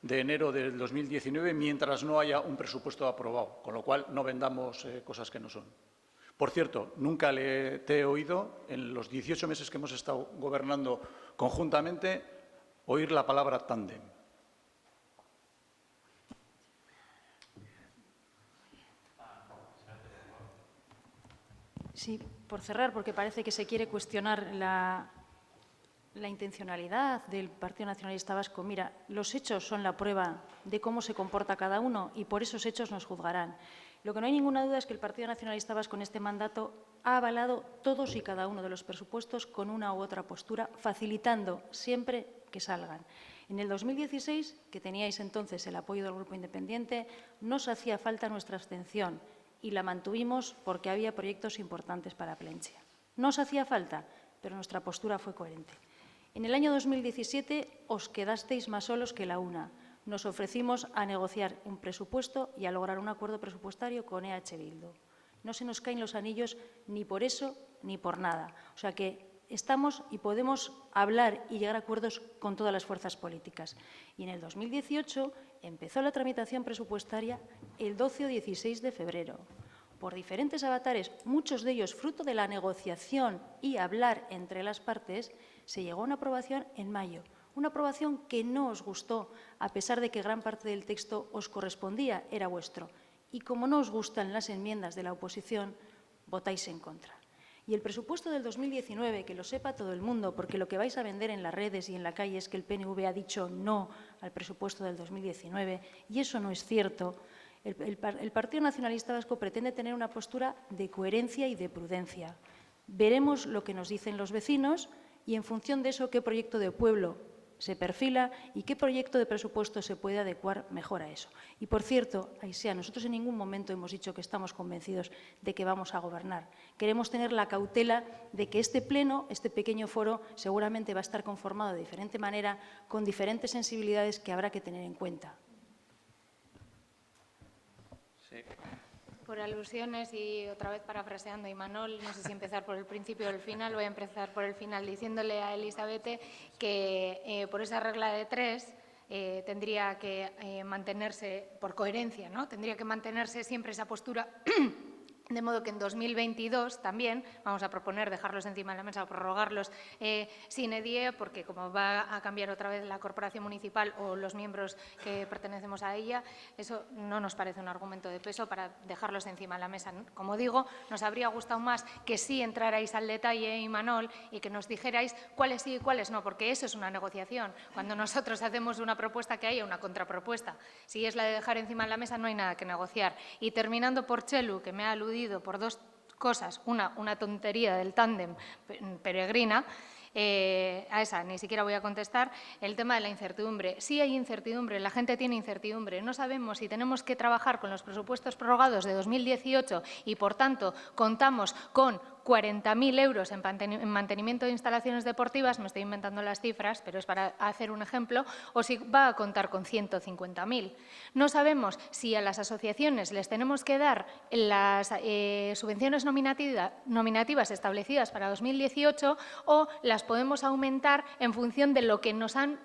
enero del 2019, mientras no haya un presupuesto aprobado, con lo cual no vendamos cosas que no son. Por cierto, nunca te he oído, en los 18 meses que hemos estado gobernando conjuntamente, oír la palabra tándem.
Sí, por cerrar, porque parece que se quiere cuestionar la intencionalidad del Partido Nacionalista Vasco. Mira, los hechos son la prueba de cómo se comporta cada uno y por esos hechos nos juzgarán. Lo que no hay ninguna duda es que el Partido Nacionalista Vasco en este mandato ha avalado todos y cada uno de los presupuestos con una u otra postura, facilitando siempre que salgan. En el 2016, que teníais entonces el apoyo del Grupo Independiente, nos hacía falta nuestra abstención y la mantuvimos porque había proyectos importantes para Plentzia. No os hacía falta, pero nuestra postura fue coherente. En el año 2017 os quedasteis más solos que la una. Nos ofrecimos a negociar un presupuesto y a lograr un acuerdo presupuestario con EH Bildu. No se nos caen los anillos ni por eso ni por nada. O sea que estamos y podemos hablar y llegar a acuerdos con todas las fuerzas políticas. Y en el 2018 empezó la tramitación presupuestaria el 12 o 16 de febrero. Por diferentes avatares, muchos de ellos fruto de la negociación y hablar entre las partes, se llegó a una aprobación en mayo. Una aprobación que no os gustó, a pesar de que gran parte del texto os correspondía, era vuestro. Y como no os gustan las enmiendas de la oposición, votáis en contra. Y el presupuesto del 2019, que lo sepa todo el mundo, porque lo que vais a vender en las redes y en la calle es que el PNV ha dicho no al presupuesto del 2019, y eso no es cierto. El Partido Nacionalista Vasco pretende tener una postura de coherencia y de prudencia. Veremos lo que nos dicen los vecinos y, en función de eso, qué proyecto de pueblo se perfila y qué proyecto de presupuesto se puede adecuar mejor a eso. Y, por cierto, Aisea, nosotros en ningún momento hemos dicho que estamos convencidos de que vamos a gobernar. Queremos tener la cautela de que este pleno, este pequeño foro, seguramente va a estar conformado de diferente manera, con diferentes sensibilidades que habrá que tener en cuenta.
Sí.
Por alusiones y otra vez parafraseando a Imanol, no sé si empezar por el principio o el final, voy a empezar por el final diciéndole a Elizabeth que por esa regla de 3 tendría que mantenerse, por coherencia, ¿no? Tendría que mantenerse siempre esa postura. De modo que en 2022 también vamos a proponer dejarlos encima de la mesa o prorrogarlos sine die, porque como va a cambiar otra vez la corporación municipal o los miembros que pertenecemos a ella, eso no nos parece un argumento de peso para dejarlos encima de la mesa. Como digo, nos habría gustado más que sí entrarais al detalle, Imanol, y que nos dijerais cuáles sí y cuáles no, porque eso es una negociación. Cuando nosotros hacemos una propuesta, que haya una contrapropuesta. Si es la de dejar encima de la mesa, no hay nada que negociar. Y terminando por Txelu, que me ha aludido por dos cosas. Una tontería del tándem peregrina, a esa ni siquiera voy a contestar. El tema de la incertidumbre. Sí hay incertidumbre, la gente tiene incertidumbre. No sabemos si tenemos que trabajar con los presupuestos prorrogados de 2018 y, por tanto, contamos con 40.000 euros en mantenimiento de instalaciones deportivas, me estoy inventando las cifras, pero es para hacer un ejemplo, o si va a contar con 150.000. No sabemos si a las asociaciones les tenemos que dar las subvenciones nominativas establecidas para 2018 o las podemos aumentar en función de lo que nos han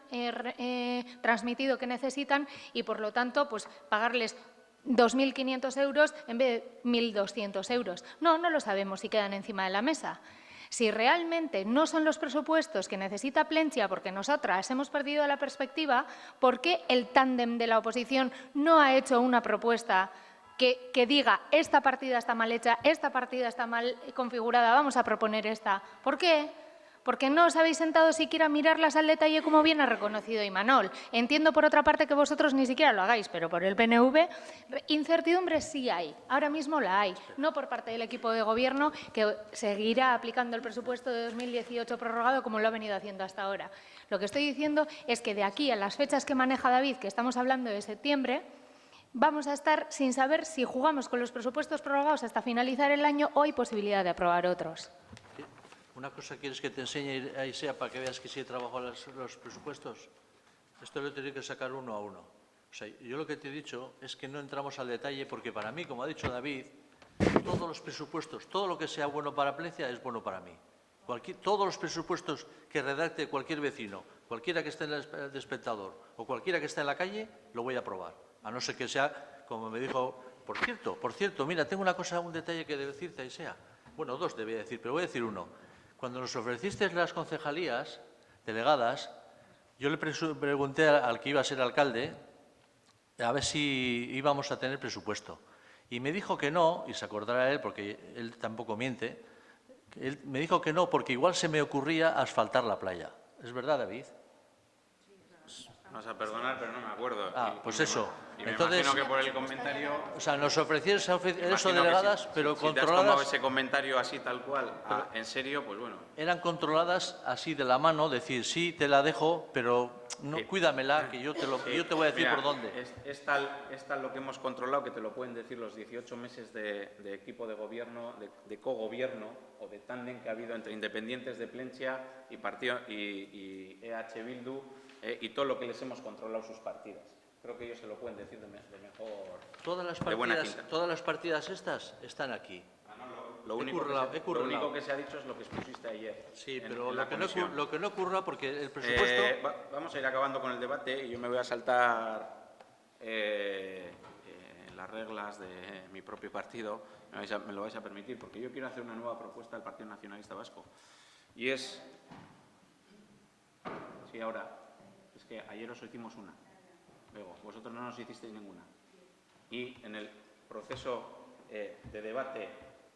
transmitido que necesitan y, por lo tanto, pues pagarles 2.500 euros en vez de 1.200 euros. No lo sabemos si quedan encima de la mesa. Si realmente no son los presupuestos que necesita Plentzia, porque nosotras hemos perdido la perspectiva, ¿por qué el tándem de la oposición no ha hecho una propuesta que diga esta partida está mal hecha, esta partida está mal configurada, vamos a proponer esta. ¿Por qué? Porque no os habéis sentado siquiera a mirarlas al detalle como bien ha reconocido Imanol. Entiendo, por otra parte, que vosotros ni siquiera lo hagáis, pero por el PNV, incertidumbre sí hay. Ahora mismo la hay. No por parte del equipo de Gobierno, que seguirá aplicando el presupuesto de 2018 prorrogado como lo ha venido haciendo hasta ahora. Lo que estoy diciendo es que de aquí a las fechas que maneja David, que estamos hablando de septiembre, vamos a estar sin saber si jugamos con los presupuestos prorrogados hasta finalizar el año o hay posibilidad de aprobar otros.
Una cosa quieres que te enseñe ahí sea para que veas que sí he trabajado los presupuestos. Esto lo tendré que sacar uno a uno. O sea, yo lo que te he dicho es que no entramos al detalle porque para mí, como ha dicho David, todos los presupuestos, todo lo que sea bueno para Plentzia es bueno para mí. Todos los presupuestos que redacte cualquier vecino, cualquiera que esté en el espectador o cualquiera que esté en la calle, lo voy a aprobar. A no ser que sea, como me dijo, por cierto, mira, tengo una cosa, un detalle que debe decirte, Aisea. Bueno, dos debía decir, pero voy a decir uno. Cuando nos ofrecisteis las concejalías delegadas, yo le pregunté al que iba a ser alcalde a ver si íbamos a tener presupuesto. Y me dijo que no, y se acordará él, porque él tampoco miente, él me dijo que no, porque igual se me ocurría asfaltar la playa. ¿Es verdad, David?
Vas a perdonar, pero no me acuerdo.
Pues eso.
Y me
Entonces,
imagino que por el comentario...
O sea, nos ofrecieron eso delegadas, pero
si te has
controladas.
tomado ese comentario así tal cual, en serio, pues bueno.
Eran controladas así de la mano, decir, sí, te la dejo, pero no, cuídamela, que yo te voy a decir
Mira,
por dónde.
Es tal lo que hemos controlado que te lo pueden decir los 18 meses de equipo de gobierno, de cogobierno o de tándem que ha habido entre independientes de Plentzia y EH Bildu y todo lo que les hemos controlado sus partidas. Creo que ellos se lo pueden decir de mejor, de buena quinta.
Todas las partidas estas están aquí.
Lo único que se ha dicho es lo que expusiste ayer.
Sí, pero lo que no ocurra, porque el presupuesto...
Vamos a ir acabando con el debate y yo me voy a saltar las reglas de mi propio partido. Me lo vais a permitir, porque yo quiero hacer una nueva propuesta del Partido Nacionalista Vasco. Y es... Sí, ahora. Es que ayer os hicimos una. Luego, vosotros no nos hicisteis ninguna. Y en el proceso de debate,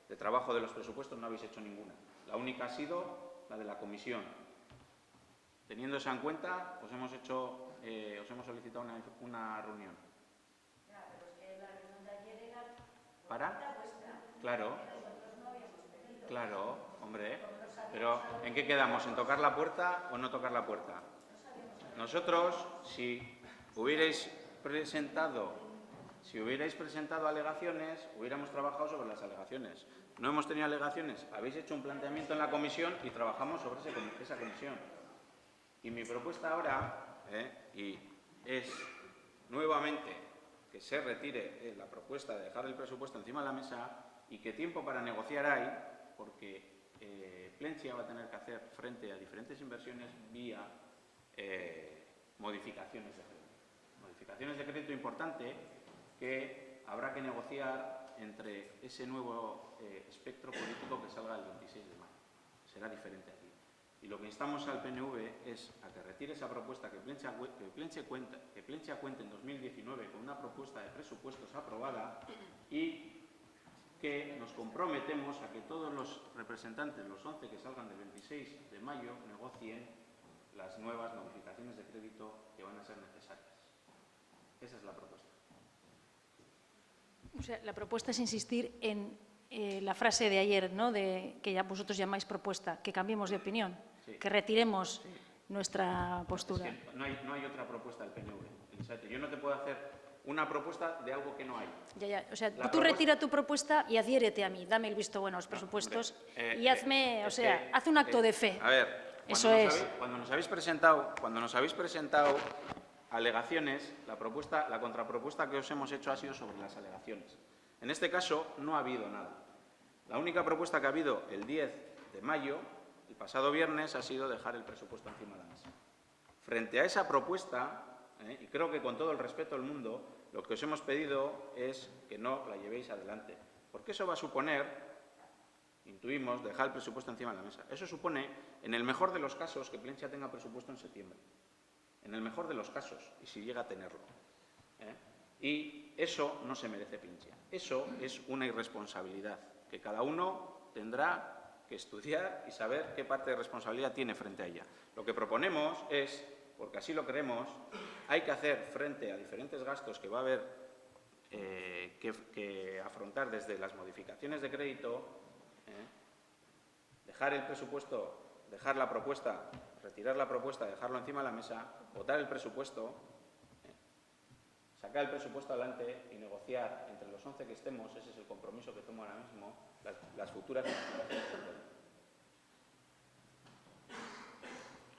de trabajo de los presupuestos, no habéis hecho ninguna. La única ha sido la de la comisión. Teniendo eso en cuenta, os hemos solicitado una reunión. ¿Para? Claro, hombre. Pero, ¿en qué quedamos? ¿En tocar la puerta o no tocar la puerta? Nosotros, si hubierais presentado alegaciones, hubiéramos trabajado sobre las alegaciones. No hemos tenido alegaciones, habéis hecho un planteamiento en la comisión y trabajamos sobre esa comisión. Y mi propuesta ahora es nuevamente que se retire la propuesta de dejar el presupuesto encima de la mesa y que tiempo para negociar hay, porque Plentzia va a tener que hacer frente a diferentes inversiones vía modificaciones de crédito. Modificaciones de crédito importante que habrá que negociar entre ese nuevo espectro político que salga el 26 de mayo. Será diferente aquí. Y lo que instamos al PNV es a que retire esa propuesta, que Plentzia cuente en 2019 con una propuesta de presupuestos aprobada y que nos comprometemos a que todos los representantes, los 11 que salgan del 26 de mayo, negocien las nuevas modificaciones de crédito que van a ser necesarias. Esa es la propuesta.
O sea, la propuesta es insistir en la frase de ayer, ¿no?, que ya vosotros llamáis propuesta, que cambiemos de opinión, sí, que retiremos nuestra postura.
Es que no hay otra propuesta del PNV. Yo no te puedo hacer una propuesta de algo que no hay.
Ya. O sea, tú retira tu propuesta y adhiérete a mí. Dame el visto bueno a los presupuestos y hazme, haz un acto de fe.
A ver, cuando nos habéis presentado alegaciones, la contrapropuesta que os hemos hecho ha sido sobre las alegaciones. En este caso no ha habido nada. La única propuesta que ha habido el 10 de mayo, el pasado viernes, ha sido dejar el presupuesto encima de la mesa. Frente a esa propuesta, y creo que con todo el respeto del mundo, lo que os hemos pedido es que no la llevéis adelante. Porque eso va a suponer, intuimos, dejar el presupuesto encima de la mesa. Eso supone, en el mejor de los casos, que Plentzia tenga presupuesto en septiembre. En el mejor de los casos, y si llega a tenerlo. Y eso no se merece Plentzia. Eso es una irresponsabilidad que cada uno tendrá que estudiar y saber qué parte de responsabilidad tiene frente a ella. Lo que proponemos es, porque así lo creemos, hay que hacer frente a diferentes gastos que va a haber que afrontar desde las modificaciones de crédito, dejar el presupuesto, dejar la propuesta, retirar la propuesta, dejarlo encima de la mesa, votar el presupuesto, sacar el presupuesto adelante y negociar entre los 11 que estemos, ese es el compromiso que tomo ahora mismo, las futuras modificaciones del crédito.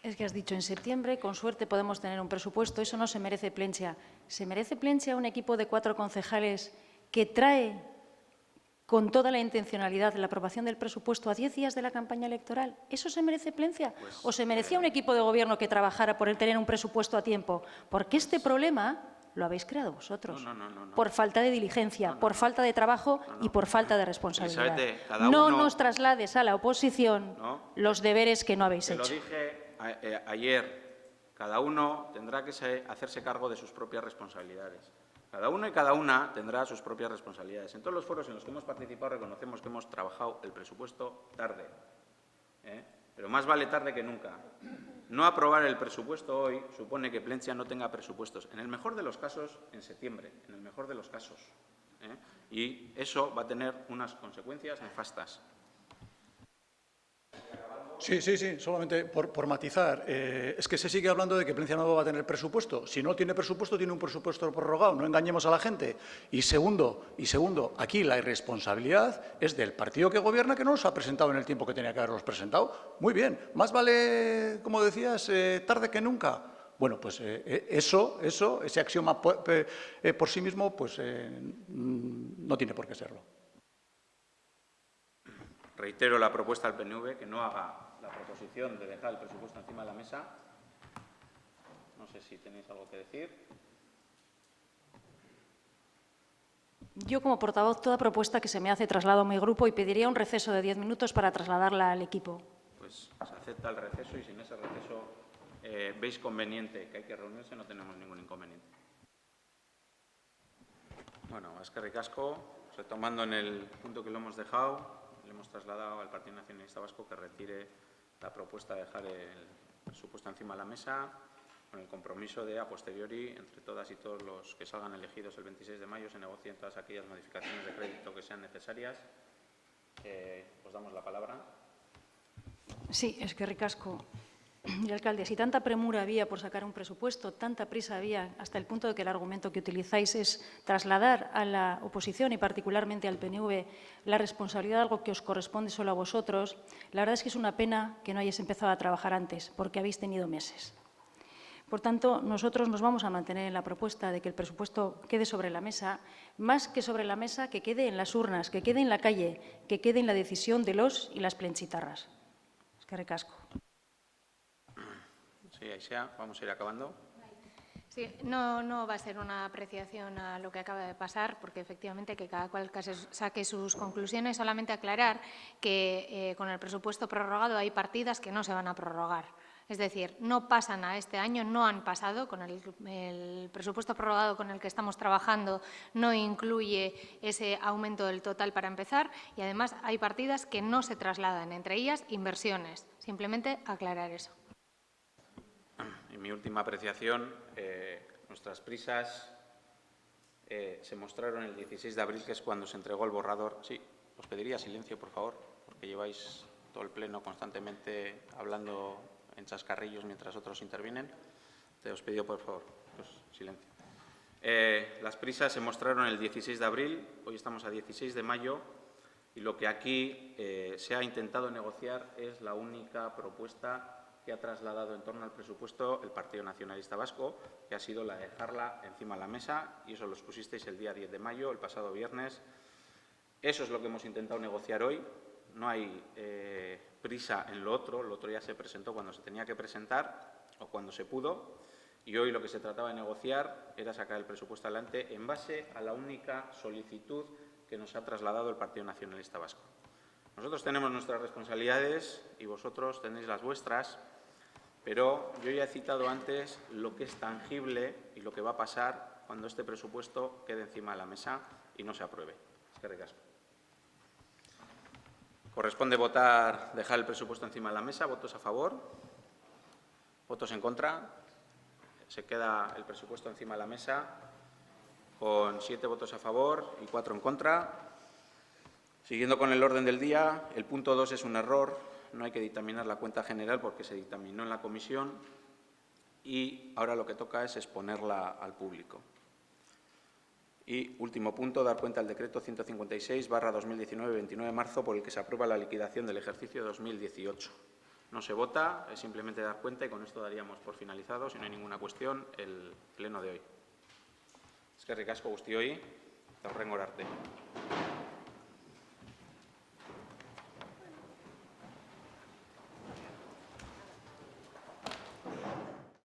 Es que has dicho en septiembre, con suerte podemos tener un presupuesto. Eso no se merece Plentzia. ¿Se merece Plentzia un equipo de 4 concejales que trae con toda la intencionalidad la aprobación del presupuesto a 10 días de la campaña electoral? ¿Eso se merece Plentzia? ¿O se merecía un equipo de gobierno que trabajara por el tener un presupuesto a tiempo? Porque este problema lo habéis creado vosotros.
No.
Por falta de diligencia, por falta de trabajo y por falta de responsabilidad.
Cada
no
uno,
nos traslades a la oposición los deberes que no habéis hecho.
Te lo dije ayer, cada uno tendrá que hacerse cargo de sus propias responsabilidades. Cada uno y cada una tendrá sus propias responsabilidades. En todos los foros en los que hemos participado reconocemos que hemos trabajado el presupuesto tarde, pero más vale tarde que nunca. No aprobar el presupuesto hoy supone que Plentzia no tenga presupuestos. En el mejor de los casos, en septiembre, en el mejor de los casos. Y eso va a tener unas consecuencias nefastas.
Sí, solamente por matizar. Es que se sigue hablando de que Plentzia no va a tener presupuesto. Si no tiene presupuesto, tiene un presupuesto prorrogado. No engañemos a la gente. Y segundo, aquí la irresponsabilidad es del partido que gobierna, que no los ha presentado en el tiempo que tenía que haberlos presentado. Muy bien. Más vale, como decías, tarde que nunca. Bueno, pues ese axioma por sí mismo, pues no tiene por qué serlo.
Reitero la propuesta al PNV, que no haga la proposición de dejar el presupuesto encima de la mesa. No sé si tenéis algo que decir.
Yo, como portavoz, toda propuesta que se me hace traslado a mi grupo y pediría un receso de 10 minutos para trasladarla al equipo.
Pues se acepta el receso y si en ese receso veis conveniente que hay que reunirse, no tenemos ningún inconveniente. Bueno, eskerrik asko, retomando en el punto que lo hemos dejado, le hemos trasladado al Partido Nacionalista Vasco que retire la propuesta de dejar el presupuesto encima de la mesa con el compromiso de, a posteriori, entre todas y todos los que salgan elegidos el 26 de mayo, se negocien todas aquellas modificaciones de crédito que sean necesarias. Os damos la palabra.
Sí, eskerrik asko. Y, alcalde, si tanta premura había por sacar un presupuesto, tanta prisa había, hasta el punto de que el argumento que utilizáis es trasladar a la oposición y particularmente al PNV la responsabilidad de algo que os corresponde solo a vosotros, la verdad es que es una pena que no hayáis empezado a trabajar antes, porque habéis tenido meses. Por tanto, nosotros nos vamos a mantener en la propuesta de que el presupuesto quede sobre la mesa, más que sobre la mesa, que quede en las urnas, que quede en la calle, que quede en la decisión de los y las plenchitarras. Eskerrik asko.
Sí, ahí sea. Vamos a ir acabando.
Sí, no va a ser una apreciación a lo que acaba de pasar, porque efectivamente que cada cual saque sus conclusiones. Solamente aclarar que con el presupuesto prorrogado hay partidas que no se van a prorrogar. Es decir, no pasan a este año, no han pasado. Con el presupuesto prorrogado con el que estamos trabajando no incluye ese aumento del total para empezar y además hay partidas que no se trasladan, entre ellas inversiones. Simplemente aclarar eso.
En mi última apreciación, nuestras prisas se mostraron el 16 de abril, que es cuando se entregó el borrador. Sí, os pediría silencio, por favor, porque lleváis todo el pleno constantemente hablando en chascarrillos mientras otros intervienen. Te os pido, por favor, pues, silencio. Las prisas se mostraron el 16 de abril, hoy estamos a 16 de mayo, y lo que aquí se ha intentado negociar es la única propuesta que ha trasladado en torno al presupuesto el Partido Nacionalista Vasco, que ha sido la de dejarla encima de la mesa, y eso lo expusisteis el día 10 de mayo, el pasado viernes. Eso es lo que hemos intentado negociar hoy. No hay prisa en lo otro ya se presentó cuando se tenía que presentar o cuando se pudo, y hoy lo que se trataba de negociar era sacar el presupuesto adelante en base a la única solicitud que nos ha trasladado el Partido Nacionalista Vasco. Nosotros tenemos nuestras responsabilidades y vosotros tenéis las vuestras, pero yo ya he citado antes lo que es tangible y lo que va a pasar cuando este presupuesto quede encima de la mesa y no se apruebe. Eskerrik asko. Corresponde dejar el presupuesto encima de la mesa. ¿Votos a favor? ¿Votos en contra? Se queda el presupuesto encima de la mesa con 7 votos a favor y 4 en contra. Siguiendo con el orden del día, el punto 2 es un error. No hay que dictaminar la cuenta general porque se dictaminó en la comisión y ahora lo que toca es exponerla al público. Y último punto, dar cuenta del decreto 156/2019, 29 de marzo, por el que se aprueba la liquidación del ejercicio 2018. No se vota, es simplemente dar cuenta y con esto daríamos por finalizado, si no hay ninguna cuestión, el pleno de hoy. Eskerrik asko guztioi, eta hurrengora arte.